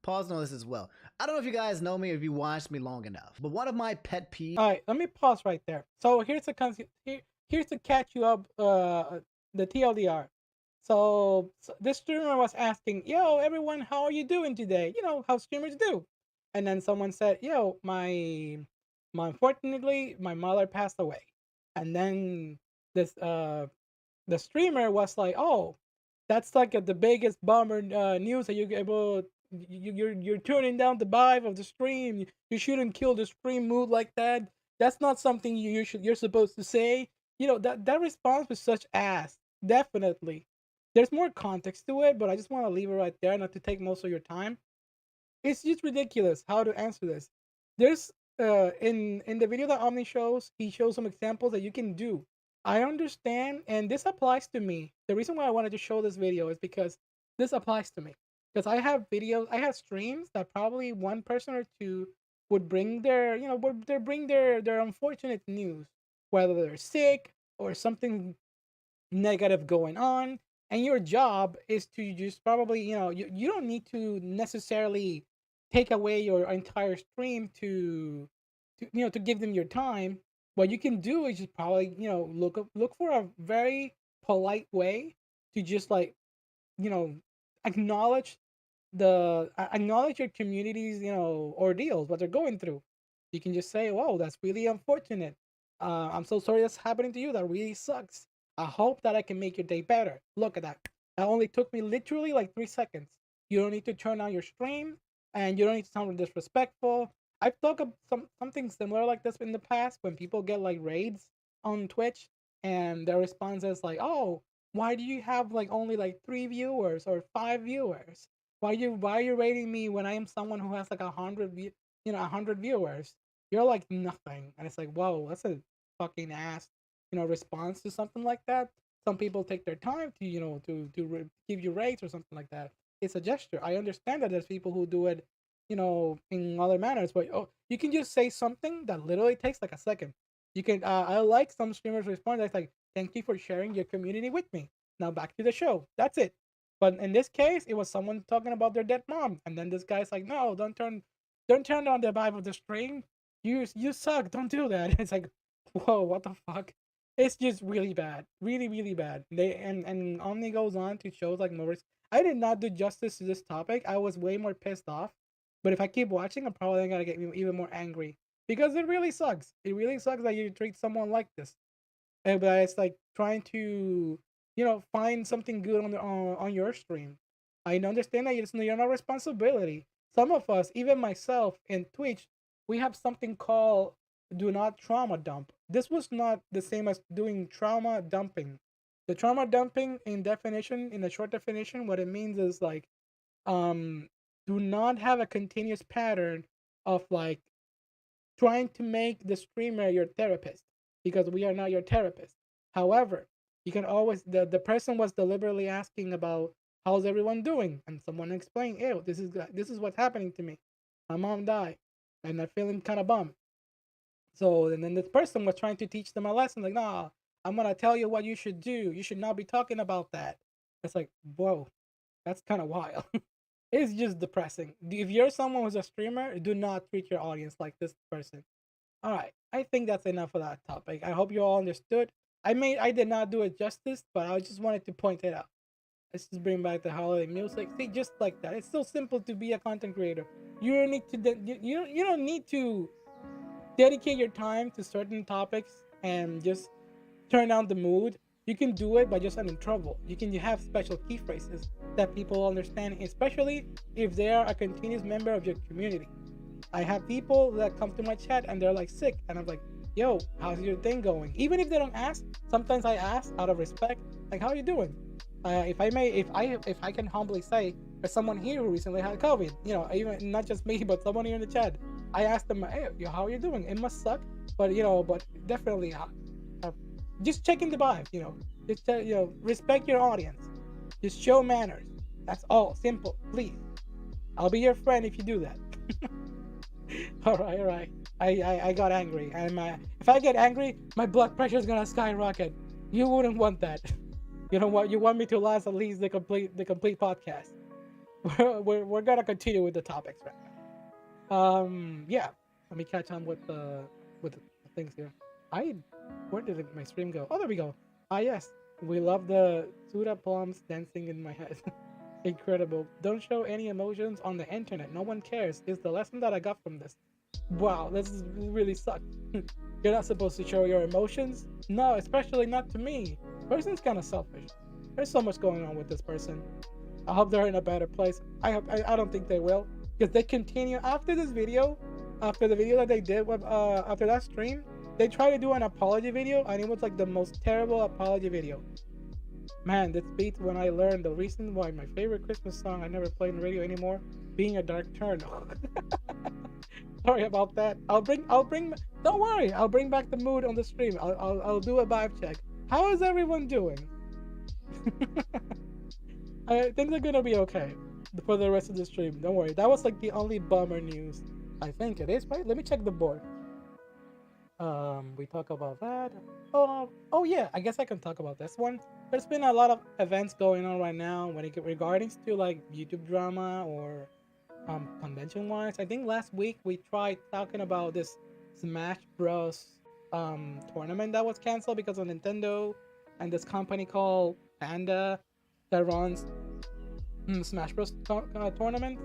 Pause on this as well. I don't know if you guys know me or if you watched me long enough, but one of my pet peeves. All right, let me pause right there. So here's to catch you up. The TLDR. So this streamer was asking, "Yo, everyone, how are you doing today? You know how streamers do." And then someone said, "Yo, unfortunately, my mother passed away." And then this the streamer was like, "Oh, that's like the biggest bummer news that you're able. You're turning down the vibe of the stream. You shouldn't kill the stream mood like that. That's not something you're supposed to say." You know that response was such ass. Definitely, there's more context to it, but I just want to leave it right there, not to take most of your time. It's just ridiculous how to answer this. There's in the video that Omni shows, he shows some examples that you can do. I understand, and this applies to me. The reason why I wanted to show this video is because this applies to me. Because I have videos, I have streams that probably one person or two would bring their, would they bring their unfortunate news, whether they're sick or something negative going on, and your job is to just probably, you don't need to necessarily take away your entire stream to give them your time. What you can do is just probably, look for a very polite way to just like, you know acknowledge acknowledge your community's, ordeals, what they're going through. You can just say, "Whoa, that's really unfortunate. I'm so sorry that's happening to you. That really sucks. I hope that I can make your day better." Look at that. That only took me literally like 3 seconds. You don't need to turn on your stream, and you don't need to sound disrespectful. I've talked of something similar like this in the past when people get like raids on Twitch, and their response is like, "Oh, why do you have like only like 3 viewers or 5 viewers? Why are you rating me when I am someone who has like 100 viewers? You're like nothing." And it's like, whoa, that's a fucking ass, response to something like that. Some people take their time to, give you rates or something like that. It's a gesture. I understand that there's people who do it, in other manners, but you can just say something that literally takes like a second. You can, I like some streamers respond that's like, "Thank you for sharing your community with me. Now back to the show." That's it. But in this case, it was someone talking about their dead mom, and then this guy's like, "No, don't turn on the vibe of the stream. You suck. Don't do that." It's like, whoa, what the fuck? It's just really bad, really really bad. And Omni goes on to shows like more. I did not do justice to this topic. I was way more pissed off. But if I keep watching, I'm probably gonna get even more angry because it really sucks. It really sucks that you treat someone like this. But it's like trying to, find something good on your stream. I understand that it's your no responsibility. Some of us, even myself in Twitch, we have something called do not trauma dump. This was not the same as doing trauma dumping. The trauma dumping, in a short definition, what it means is like, um do not have a continuous pattern of like trying to make the streamer your therapist, because we are not your therapist. However, you can always, the person was deliberately asking about how's everyone doing, and someone explained, "Ew, this is what's happening to me. My mom died, and I'm feeling kind of bummed." So, and then this person was trying to teach them a lesson, like, "Nah, I'm gonna tell you what you should do. You should not be talking about that." It's like, whoa, that's kind of wild. It's just depressing. If you're someone who's a streamer, do not treat your audience like this person. All right, I think that's enough of that topic. I hope you all understood. I did not do it justice, but I just wanted to point it out. Let's just bring back the holiday music. See, just like that. It's so simple to be a content creator. You don't need to. You don't need to dedicate your time to certain topics and just turn down the mood. You can do it by just an interval. You have special key phrases that people understand, especially if they are a continuous member of your community. I have people that come to my chat and they're like sick, and I'm like, "Yo, how's your thing going?" Even if they don't ask, sometimes I ask out of respect, like, "How are you doing?" If I can humbly say, there's someone here who recently had COVID. You know, even not just me, but someone here in the chat. I asked them, "Hey, how are you doing?" It must suck, but but definitely, just checking the vibe. Just respect your audience. Just show manners. That's all. Simple. Please. I'll be your friend if you do that. All right, all right. I got angry, and if I get angry, my blood pressure is gonna skyrocket. You wouldn't want that. You know what? You want me to last at least the complete podcast. We're gonna continue with the topics right now. Yeah. Let me catch on with the things here. Where did my stream go? Oh, there we go. Ah, yes. We love the Suda plums dancing in my head. Incredible. Don't show any emotions on the internet. No one cares. Is the lesson that I got from this. Wow, this really sucks. You're not supposed to show your emotions. No, especially not to me. Person's kind of selfish. There's so much going on with this person. I hope they're in a better place. I don't think they will, because they continue after this video, after the video that they did with after that stream. They tried to do an apology video, and it was like the most terrible apology video. Man, this beats when I learned the reason why my favorite Christmas song I never play on the radio anymore, being a dark turn. Sorry about that. I'll bring. Don't worry. I'll bring back the mood on the stream. I'll do a vibe check. How is everyone doing? Things are gonna be okay for the rest of the stream. Don't worry. That was like the only bummer news. I think it is, right? Let me check the board. We talk about that. Oh yeah. I guess I can talk about this one. There's been a lot of events going on right now when it regarding to like YouTube drama or convention wise. I think last week we tried talking about this Smash Bros tournament that was canceled because of Nintendo and this company called Panda that runs Smash Bros tournament.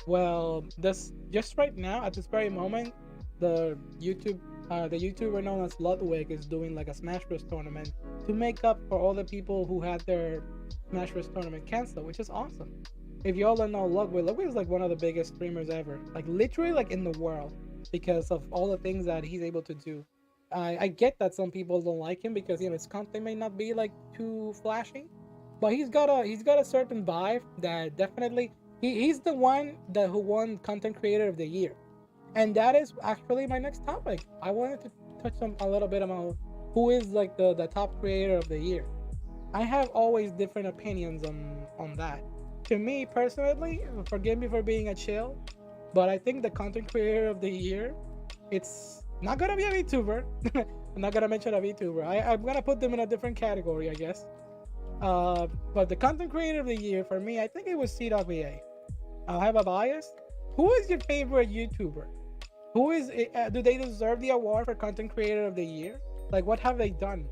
Well, this just right now at this very moment, the YouTuber known as Ludwig is doing like a Smash Bros tournament to make up for all the people who had their Smash Bros tournament canceled, which is awesome. If y'all don't know Ludwig is like one of the biggest streamers ever, like literally like in the world, because of all the things that he's able to do. I get that some people don't like him because his content may not be like too flashy, but he's got a certain vibe that definitely he's the one who won Content Creator of the Year, and that is actually my next topic. I wanted to touch on a little bit about who is like the top creator of the year. I have always different opinions on that. To me personally, forgive me for being a chill, but I think the content creator of the year, it's not gonna be a VTuber. I'm not gonna mention a VTuber. I'm gonna put them in a different category, I guess. But the content creator of the year for me, I think it was CWA. I'll have a bias. Who is your favorite YouTuber? Who is do they deserve the award for content creator of the year? Like, what have they done?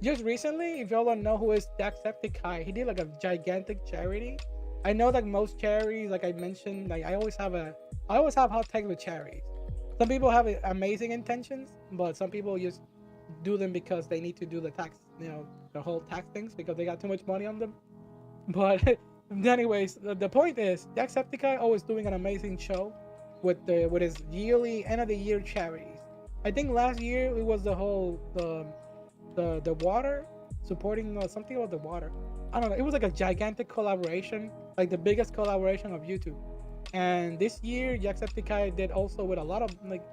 Just recently, if y'all don't know who is Jacksepticeye, he did like a gigantic charity. I know that most charities, like I mentioned, like I always have hot takes with charities. Some people have amazing intentions, but some people just do them because they need to do the tax, the whole tax things because they got too much money on them. But anyways, the point is, Jacksepticeye always doing an amazing show with his yearly end of the year charities. I think last year it was the whole the water, supporting something about the water. I don't know. It was like a gigantic collaboration, like the biggest collaboration of YouTube. And this year, Jacksepticeye did also with a lot of like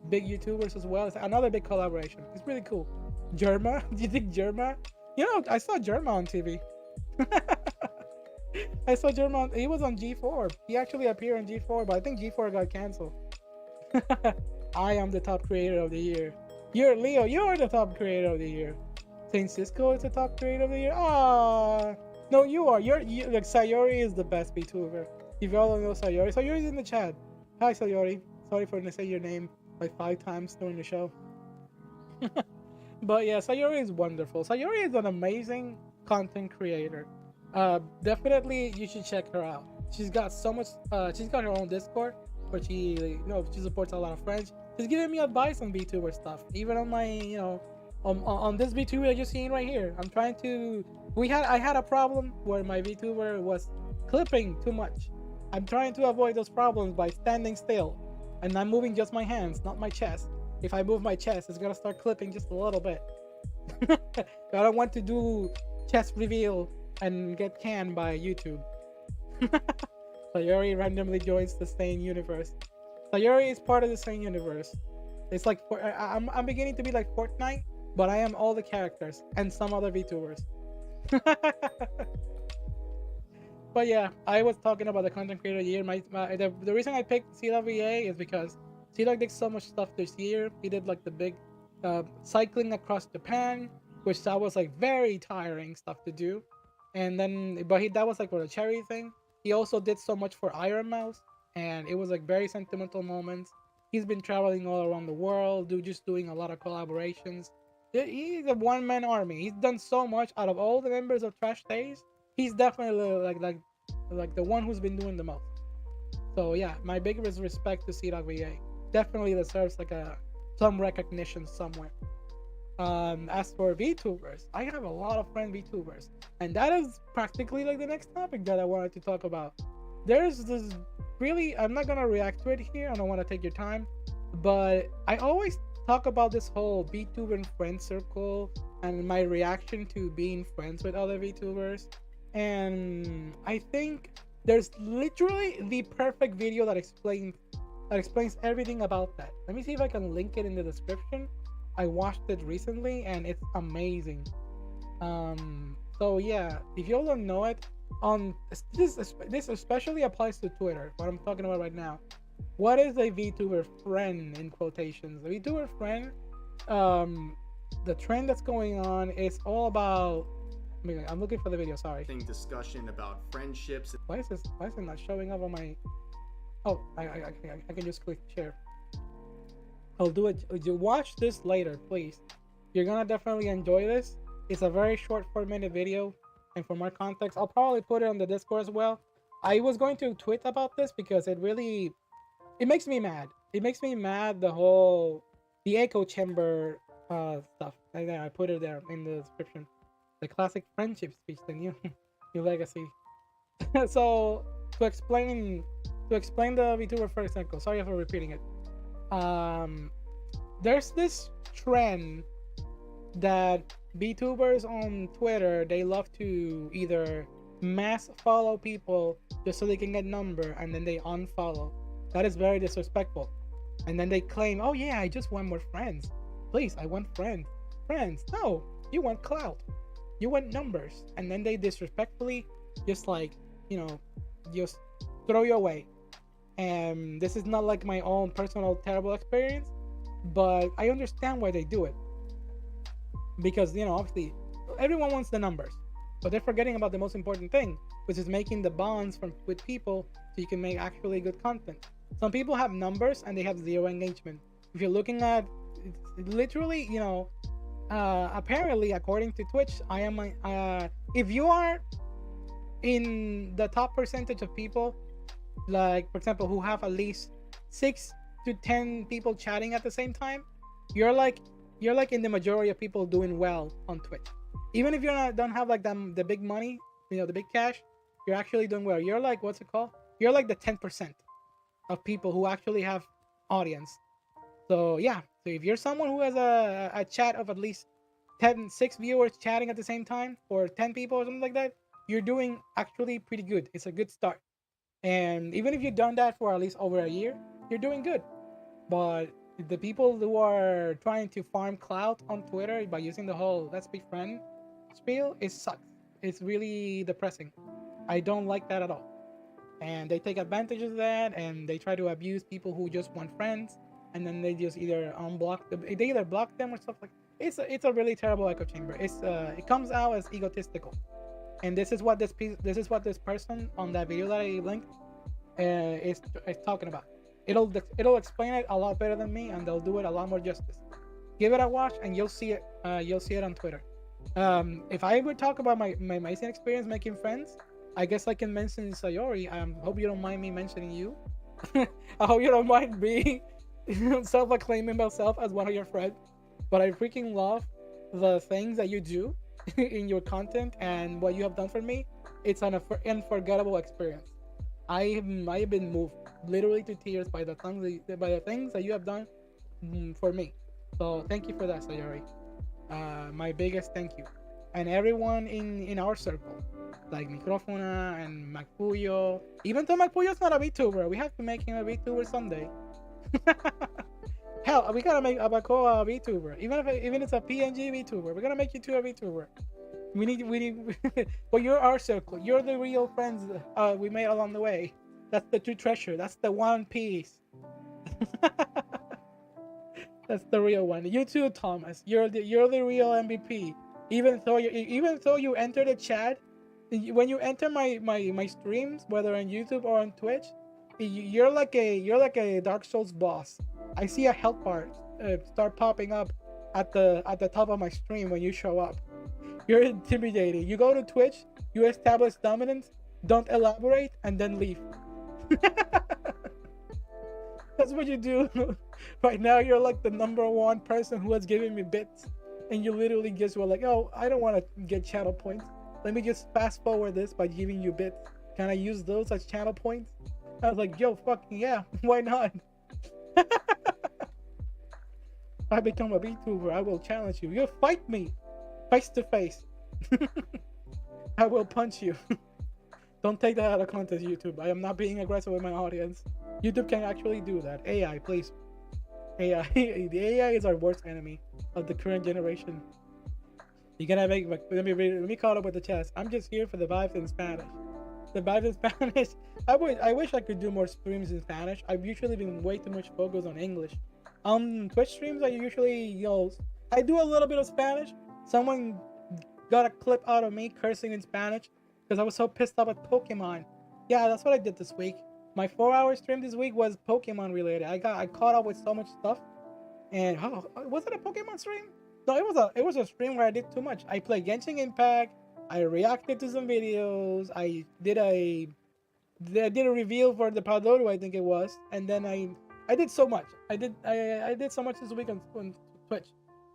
big YouTubers as well. It's another big collaboration. It's really cool. Germa, do you think Germa? I saw Germa on TV. I saw Germa. He was on G4. He actually appeared on G4, but I think G4 got canceled. I am the top creator of the year. You're Leo. You're the top creator of the year. Saint Cisco is the top creator of the year. Ah, no, you are. You're like Sayori is the best VTuber. If y'all don't know Sayori, Sayori's in the chat. Hi Sayori. Sorry for saying your name like 5 times during the show. But yeah, Sayori is wonderful. Sayori is an amazing content creator. Definitely you should check her out. She's got so much. She's got her own Discord. but she supports a lot of friends. She's giving me advice on VTuber stuff, even on my, on this VTuber that you're seeing right here. I'm trying to. I had a problem where my VTuber was clipping too much. I'm trying to avoid those problems by standing still, and I'm moving just my hands, not my chest. If I move my chest, it's gonna start clipping just a little bit. I don't want to do chest reveal and get canned by YouTube. Sayori randomly joins the same universe. Sayori is part of the same universe. It's like I'm beginning to be like Fortnite, but I am all the characters and some other VTubers. But yeah, I was talking about the content creator year. The reason I picked CWA is because CW did so much stuff this year. He did like the big cycling across Japan, which that was like very tiring stuff to do. And then, that was like for the cherry thing. He also did so much for Iron Mouse, and it was like very sentimental moments. He's been traveling all around the world, just doing a lot of collaborations. He's a one-man army. He's done so much out of all the members of Trash Days. He's definitely like the one who's been doing the most. So yeah, my biggest respect to CWA. Definitely deserves like some recognition somewhere. As for VTubers, I have a lot of friend VTubers, and that is practically like the next topic that I wanted to talk about. There's this really, I'm not gonna react to it here. I don't want to take your time, but I always talk about this whole VTuber friend circle and my reaction to being friends with other VTubers. And I think there's literally the perfect video that explains everything about that. Let me see if I can link it in the description. I watched it recently and it's amazing. So yeah, if you all don't know it, this especially applies to Twitter, what I'm talking about right now. What is a VTuber friend in quotations? A VTuber friend, the trend that's going on is all about, I'm looking for the video, sorry. Discussion about friendships. Why is it not showing up on my, oh, I can just click share. I'll do it. You watch this later, please. You're gonna definitely enjoy this. It's a very short 4-minute video, and for more context, I'll probably put it on the Discord as well. I was going to tweet about this because it makes me mad. It makes me mad, the echo chamber stuff. I put it there in the description. The classic friendship speech, the new legacy. So to explain the VTuber first cycle, sorry for repeating it. There's this trend that VTubers on Twitter, they love to either mass follow people just so they can get number, and then they unfollow. That is very disrespectful. And then they claim, oh yeah, I just want more friends. Please, I want friends. No, you want clout. You want numbers. And then they disrespectfully just just throw you away. And this is not like my own personal terrible experience, but I understand why they do it. Because, obviously, everyone wants the numbers, but they're forgetting about the most important thing, which is making the bonds with people so you can make actually good content. Some people have numbers and they have zero engagement. If you're looking at, literally, apparently, according to Twitch, I am, if you are in the top percentage of people, like, for example, who have at least 6 to 10 people chatting at the same time, you're like in the majority of people doing well on Twitch. Even if you don't have like the big money, the big cash, you're actually doing well. You're like, what's it called? You're like the 10% of people who actually have audience. So yeah, so if you're someone who has a chat of at least 6 viewers chatting at the same time, or 10 people or something like that, you're doing actually pretty good. It's a good start. And even if you've done that for at least over a year, you're doing good. But the people who are trying to farm clout on Twitter by using the whole let's be friend spiel, it sucks. It's really depressing. I don't like that at all. And they take advantage of that, and they try to abuse people who just want friends, and then they just either unblock them, they either block them or stuff like that. It's a really terrible echo chamber. It comes out as egotistical. And this is what this person on that video that I linked is talking about. It'll explain it a lot better than me, and they'll do it a lot more justice. Give it a watch, and you'll see it. You'll see it on Twitter. If I would talk about my amazing experience making friends, I guess I can mention Sayori. Hope you don't mind me mentioning you. I hope you don't mind being self-acclaiming myself as one of your friends, but I freaking love the things that you do in your content and what you have done for me. It's an unforgettable experience. I've been moved literally to tears by the things that you have done for me. So thank you for that, Sayori. My biggest thank you, and everyone in our circle, like Microfona and Macpuyo. Even though Macpuyo's not a VTuber, we have to make him a VTuber someday. Hell, we gotta make Abaco a VTuber. Even if it's a PNG VTuber, we're gonna make you two a VTuber. We need. Well, you're our circle. You're the real friends we made along the way. That's the true treasure. That's the one piece. That's the real one. You too, Thomas. You're the real MVP. Even though you enter the chat, when you enter my streams, whether on YouTube or on Twitch, you're like a Dark Souls boss. I see a health bar start popping up at the top of my stream when you show up. You're intimidating. You go to Twitch, you establish dominance, don't elaborate, and then leave. That's what you do. Right now, you're like the #1 person who has given me bits, and you literally just were like, "Oh, I don't want to get channel points. Let me just fast forward this by giving you bits. Can I use those as channel points?" I was like, "Yo, fucking yeah, why not?" I become a VTuber. I will challenge you. You fight me, face to face. I will punch you. Don't take that out of context, YouTube. I am not being aggressive with my audience. YouTube can actually do that. AI, please. AI. The AI is our worst enemy of the current generation. You gotta make. Let me call up with the chest. I'm just here for the vibes in Spanish. The vibes in Spanish. I wish I could do more streams in Spanish. I've usually been way too much focused on English. Twitch streams, I usually, I do a little bit of Spanish. Someone got a clip out of me cursing in Spanish because I was so pissed off at Pokemon. Yeah, that's what I did this week. My 4-hour stream this week was Pokemon related. I caught up with so much stuff. And was it a Pokemon stream? No, it was a stream where I did too much. I played Genshin Impact. I reacted to some videos. I did a reveal for the Padoru, I think it was, and then I did so much. I did so much this week on Twitch.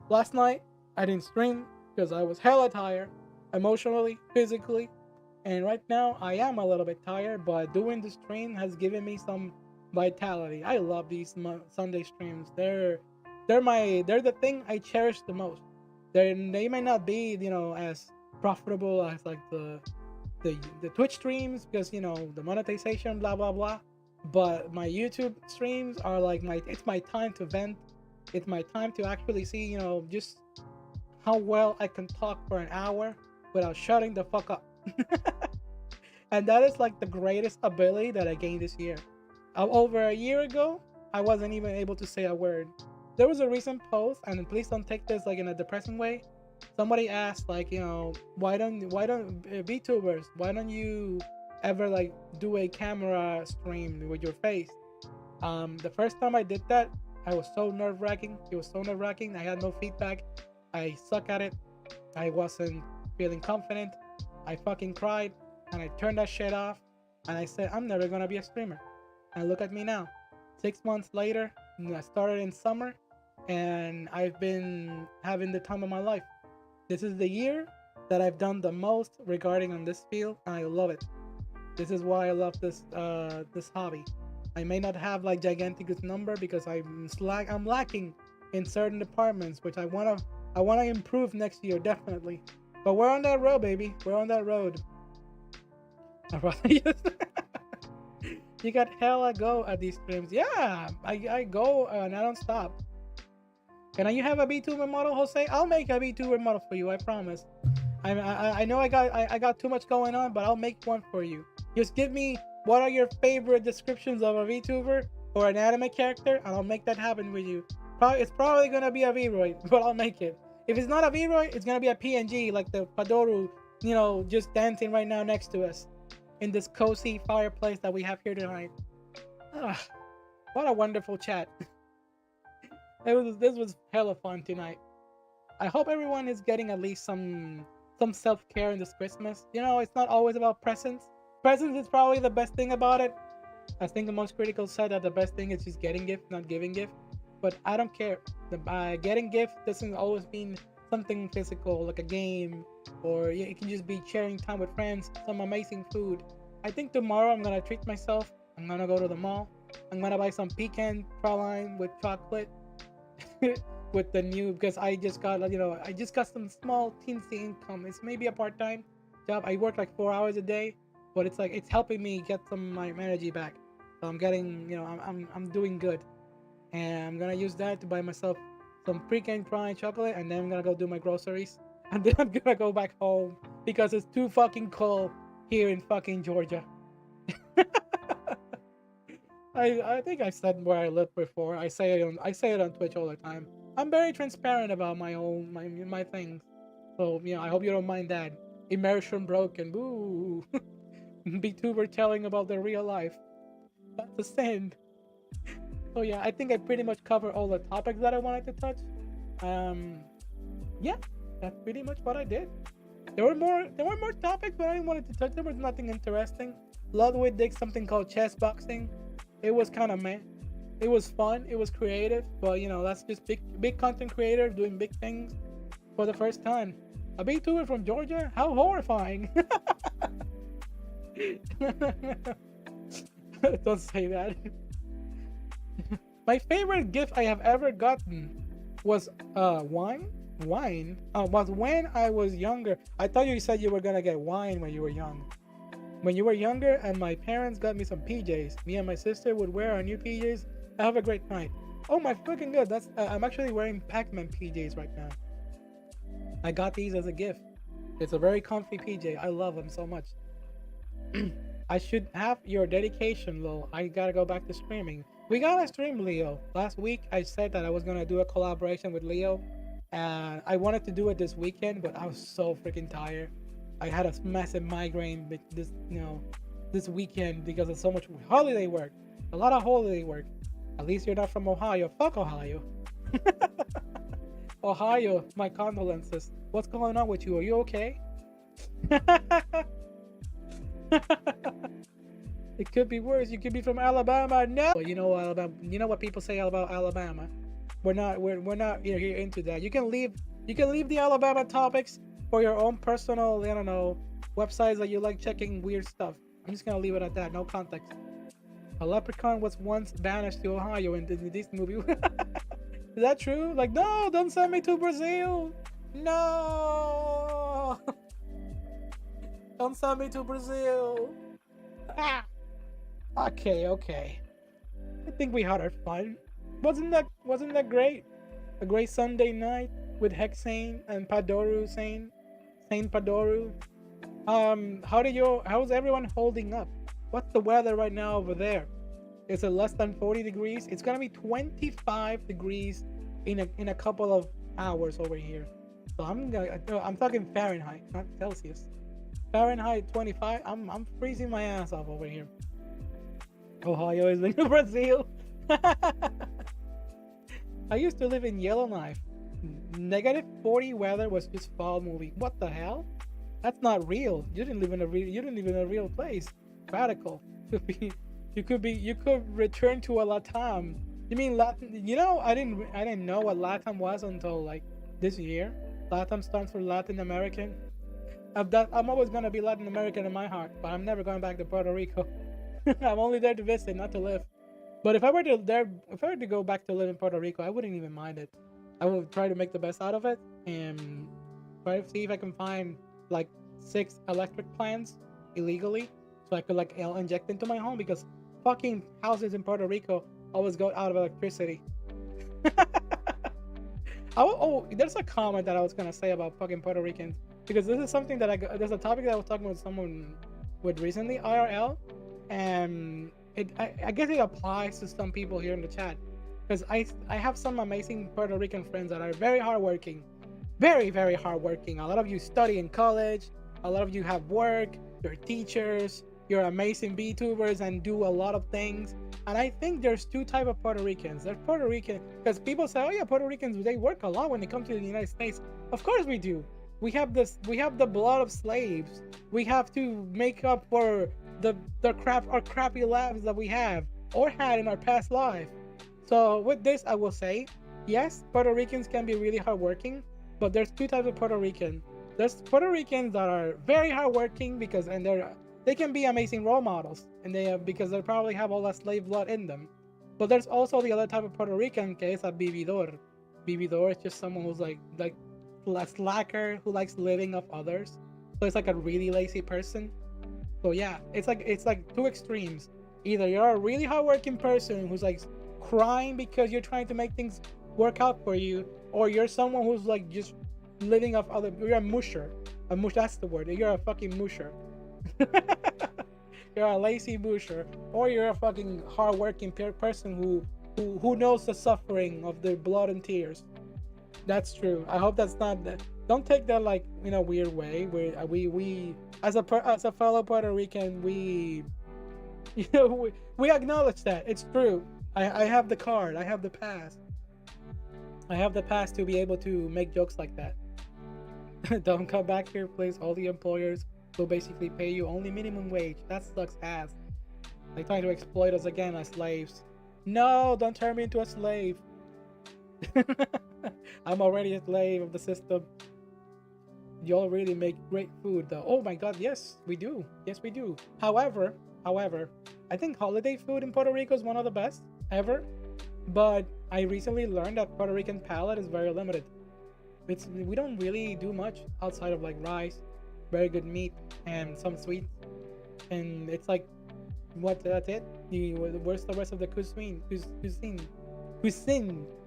Last night I didn't stream because I was hella tired, emotionally, physically, and right now I am a little bit tired. But doing the stream has given me some vitality. I love these Sunday streams. They're the thing I cherish the most. They may not be as profitable as like the Twitch streams because the monetization blah blah blah, but my YouTube streams are like it's my time to vent. It's my time to actually see just how well I can talk for an hour without shutting the fuck up. And that is like the greatest ability that I gained this year. Over a year ago, I wasn't even able to say a word. There was a recent post, and please don't take this like in a depressing way. Somebody asked like, why don't VTubers, why don't you ever like do a camera stream with your face? The first time I did that, I was so nerve-wracking. It was so nerve-wracking. I had no feedback. I suck at it. I wasn't feeling confident. I fucking cried and I turned that shit off and I said, I'm never gonna be a streamer. And look at me now. 6 months later, I started in summer and I've been having the time of my life. This is the year that I've done the most regarding on this field, and I love it. This is why I love this hobby. I may not have like gigantic number because I'm lacking in certain departments, which I wanna improve next year definitely. But we're on that road, baby. We're on that road. You got hella go at these streams. Yeah, I go and I don't stop. Can you have a VTuber model, Jose? I'll make a VTuber model for you. I promise. I know I got too much going on, but I'll make one for you. Just give me what are your favorite descriptions of a VTuber or an anime character, and I'll make that happen with you. It's probably gonna be a V-Roid, but I'll make it. If it's not a V-Roid, it's gonna be a PNG like the Padoru, just dancing right now next to us in this cozy fireplace that we have here tonight. What a wonderful chat. This was hella fun tonight. I hope everyone is getting at least some self-care in this Christmas. It's not always about presents. Presents is probably the best thing about it, I think the most critical said that the best thing is just getting gift, not giving gift. But I don't care. Getting gift doesn't always mean something physical like a game, or it can just be sharing time with friends, some amazing food. I think tomorrow I'm gonna treat myself. I'm gonna go to the mall. I'm gonna buy some pecan praline with chocolate with the new, because I just got I just got some small teensy income. It's maybe a part-time job. I work like 4 hours a day, but it's like it's helping me get some of my energy back. So I'm getting I'm doing good, and I'm gonna use that to buy myself some pecan praline chocolate, and then I'm gonna go do my groceries, and then I'm gonna go back home because it's too fucking cold here in fucking Georgia. I think I said where I live before. I say it on Twitch all the time. I'm very transparent about my things. So I hope you don't mind that. Immersion broken. Boo. VTuber telling about their real life. That's a sin. So yeah, I think I pretty much covered all the topics that I wanted to touch. Yeah, that's pretty much what I did. There were more topics, but I didn't want to touch. There was nothing interesting. Ludwig did something called chess boxing. It was kind of meh. It was fun. It was creative, but that's just big content creator doing big things for the first time. A VTuber from Georgia? How horrifying! Don't say that. My favorite gift I have ever gotten was wine. Was when I was younger. I thought you said you were gonna get wine when you were young. When you were younger, and my parents got me some PJs. Me and my sister would wear our new PJs. Have a great night. Oh my fucking god! That's I'm actually wearing Pac-Man PJs right now. I got these as a gift. It's a very comfy PJ. I love them so much. I should have your dedication, Lil. I gotta go back to streaming. We gotta stream, Leo. Last week I said that I was gonna do a collaboration with Leo, and I wanted to do it this weekend, but I was so freaking tired. I had a massive migraine this weekend because of so much holiday work. A lot of holiday work. At least you're not from Ohio. Fuck Ohio. Ohio, my condolences. What's going on with you? Are you okay? It could be worse. You could be from Alabama. No. Well, Alabama. You know what people say about Alabama. We're not here into that. You can leave the Alabama topics for your own personal, websites that you like checking weird stuff. I'm just gonna leave it at that. No context. A leprechaun was once banished to Ohio in this movie. Is that true? Like, no, don't send me to Brazil. No. Don't send me to Brazil. Ah. Okay. I think we had our fun. Wasn't that great? A great Sunday night with In-SAIN and Padoru Saint Padoru. How's everyone holding up? What's the weather right now over there? Is it less than 40 degrees? It's gonna be 25 degrees in a couple of hours over here. So I'm talking Fahrenheit, not Celsius. Fahrenheit 25. I'm freezing my ass off over here. Ohio is the new Brazil. I used to live in Yellowknife. Negative 40 weather was just fall movie. What the hell? That's not real. You didn't live in a real place. Radical. You could return to a Latam. You mean Latin? I didn't know what Latam was until like this year. Latam stands for Latin American. I'm always gonna be Latin American in my heart, but I'm never going back to Puerto Rico. I'm only there to visit, not to live. But if I were to go back to live in Puerto Rico, I wouldn't even mind it. I would try to make the best out of it and try to see if I can find like 6 electric plants illegally, so I could like inject into my home, because fucking houses in Puerto Rico always go out of electricity. There's a comment that I was gonna say about fucking Puerto Ricans, because this is something that there's a topic that I was talking with someone with recently, IRL, and I guess it applies to some people here in the chat, because I have some amazing Puerto Rican friends that are very hardworking, very, very hardworking. A lot of you study in college, a lot of you have work, you're teachers, you're amazing VTubers and do a lot of things. And I think there's 2 types of Puerto Ricans. There's Puerto Rican, because people say, oh yeah, Puerto Ricans, they work a lot when they come to the United States. Of course we do. We have the blood of slaves. We have to make up for the crappy lives that we have or had in our past life. So with this, I will say, yes, Puerto Ricans can be really hardworking, but there's two types of Puerto Rican. There's Puerto Ricans that are very hardworking they can be amazing role models, and because they probably have all that slave blood in them. But there's also the other type of Puerto Rican que es a vividor. Vividor is just someone who's like a slacker who likes living off others. So it's like a really lazy person. So yeah, it's like two extremes. Either you're a really hardworking person who's like crying because you're trying to make things work out for you, or you're someone who's like just living off other. You're a musher. That's the word. You're a fucking musher. You're a lazy musher, or you're a fucking hardworking person who knows the suffering of their blood and tears. That's true. I hope that's not that. Don't take that like in a weird way. We as a fellow Puerto Rican, we we acknowledge that it's true. I have the card. I have the pass. I have the pass to be able to make jokes like that. Don't come back here, please. All the employers will basically pay you only minimum wage. That sucks ass. They're trying to exploit us again as slaves. No, don't turn me into a slave. I'm already a slave of the system. Y'all really make great food though. Oh my god, yes, we do. Yes, we do. However, I think holiday food in Puerto Rico is one of the best ever. But I recently learned that Puerto Rican palate is very limited. We don't really do much outside of like rice, very good meat, and some sweets. And it's like, that's it? Where's the rest of the cuisine?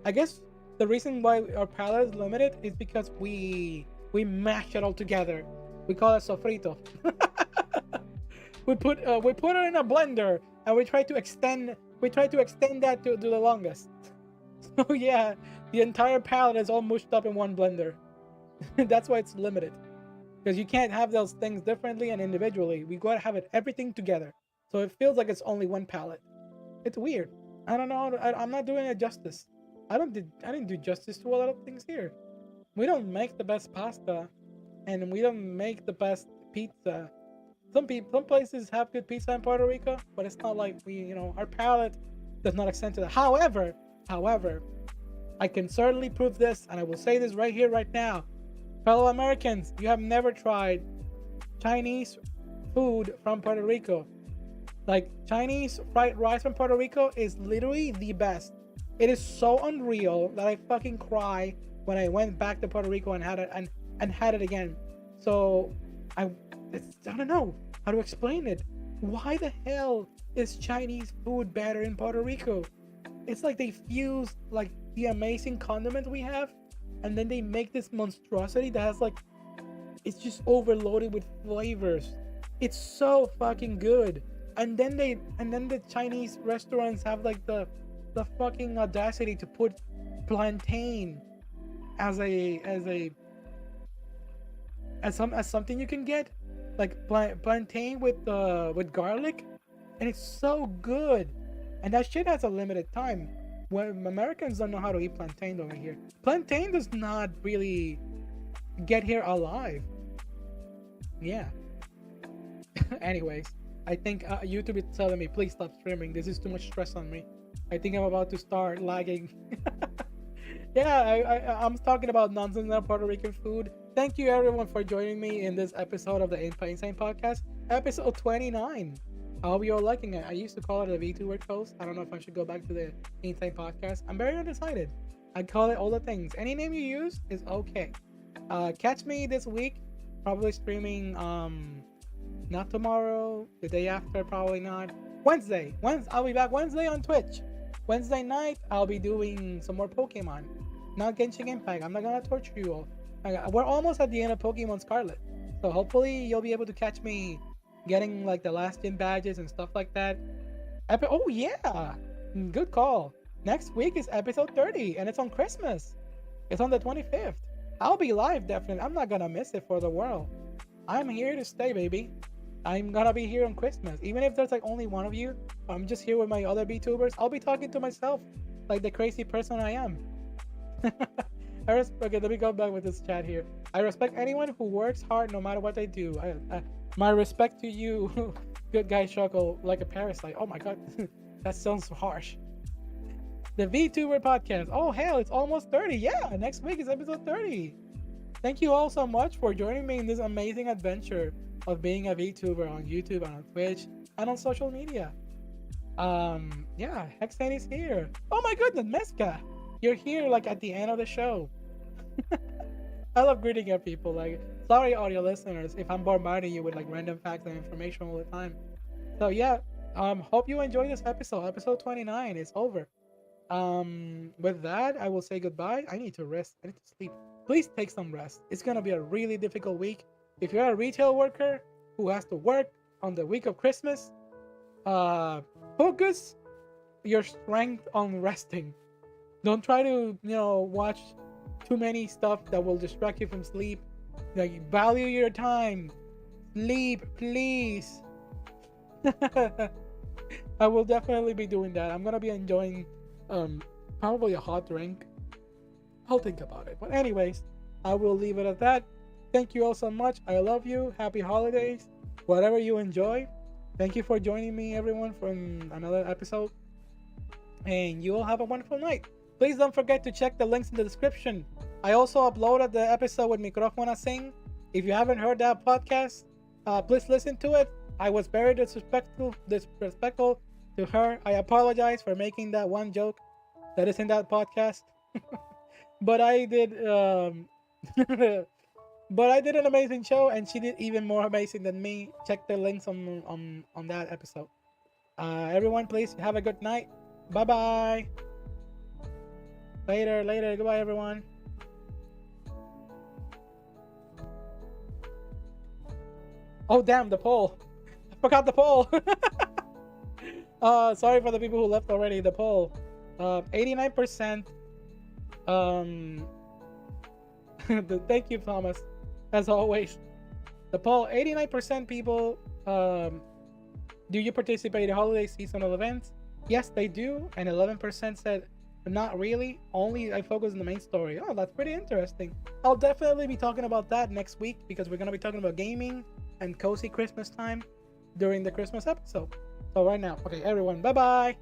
I guess the reason why our palate is limited is because we mash it all together. We call it sofrito. we put it in a blender and we try to extend that to the longest. So yeah, the entire palate is all mushed up in one blender. That's why it's limited. Because you can't have those things differently and individually. We gotta have everything together. So it feels like it's only one palate. It's weird. I don't know. I'm not doing it justice. I didn't do justice to a lot of things here. We don't make the best pasta, and we don't make the best pizza. Some places have good pizza in Puerto Rico, but it's not like our palate does not extend to that. However, I can certainly prove this, and I will say this right here, right now. Fellow Americans, you have never tried Chinese food from Puerto Rico. Like, Chinese fried rice from Puerto Rico is literally the best. It is so unreal that I fucking cry when I went back to Puerto Rico and had it again. So I don't know how to explain it. Why the hell is Chinese food better in Puerto Rico? It's like they fuse like the amazing condiments we have, and then they make this monstrosity that has like, it's just overloaded with flavors. It's so fucking good. And then the Chinese restaurants have like the fucking audacity to put plantain as something you can get, like plantain with garlic, and it's so good. And that shit has a limited time. When Americans don't know how to eat plantain over here. Plantain does not really get here alive. Yeah. Anyways, I think YouTube is telling me, please stop streaming. This is too much stress on me. I think I'm about to start lagging. Yeah, I'm talking about nonsense about Puerto Rican food. Thank you everyone for joining me in this episode of the In-SAIN podcast, episode 29. I hope you're liking it. I used to call it a VTuber coast. I don't know if I should go back to the In-SAIN podcast. I'm very undecided. I call it all the things. Any name you use is okay. Catch me this week, probably streaming not tomorrow, the day after, probably not. Wednesday, I'll be back Wednesday on Twitch. Wednesday night, I'll be doing some more Pokemon. Not Genshin Impact. I'm not gonna torture you all. We're almost at the end of Pokemon Scarlet, so hopefully you'll be able to catch me getting like the last gym badges and stuff like that. Oh yeah, good call. Next week is episode 30, and it's on Christmas. It's on the 25th. I'll be live, definitely. I'm not gonna miss it for the world. I'm here to stay, baby. I'm gonna be here on Christmas. Even if there's like only one of you, I'm just here with my other VTubers. I'll be talking to myself like the crazy person I am. Okay, let me go back with this chat here. I respect anyone who works hard no matter what they do. My respect to you Good guy chuckle like a parasite. Oh my god, that sounds harsh. The VTuber podcast. Oh hell, it's almost 30. Yeah, next week is episode 30. Thank you all so much for joining me in this amazing adventure of being a VTuber on YouTube and on Twitch and on social media. Yeah, Hexane is here. Oh my goodness, Meska, you're here like at the end of the show. I love greeting your people. Like, sorry, audio listeners, if I'm bombarding you with like random facts and information all the time. So yeah, hope you enjoyed this episode. Episode 29 is over. With that, I will say goodbye. I need to rest. I need to sleep. Please take some rest. It's gonna be a really difficult week. If you're a retail worker who has to work on the week of Christmas, focus your strength on resting. Don't try to, watch too many stuff that will distract you from sleep. Like, value your time. Sleep, please. I will definitely be doing that. I'm gonna be enjoying probably a hot drink. I'll think about it. But anyways, I will leave it at that. Thank you all so much. I love you. Happy holidays. Whatever you enjoy. Thank you for joining me, everyone, from another episode. And you all have a wonderful night. Please don't forget to check the links in the description. I also uploaded the episode with Micrófono Sing. If you haven't heard that podcast, please listen to it. I was very disrespectful to her. I apologize for making that one joke that is in that podcast. But I did but I did an amazing show, and she did even more amazing than me. Check the links on that episode. Everyone, please have a good night. Bye bye. Later. Goodbye, everyone. Oh damn, the poll. I forgot the poll. Sorry for the people who left already. The poll. 89%. Thank you, Thomas. As always. The poll, 89% people, do you participate in holiday seasonal events? Yes, they do. And 11% said, not really. Only I focus on the main story. Oh, that's pretty interesting. I'll definitely be talking about that next week, because we're going to be talking about gaming and cozy Christmas time during the Christmas episode. So right now, okay, everyone, bye-bye.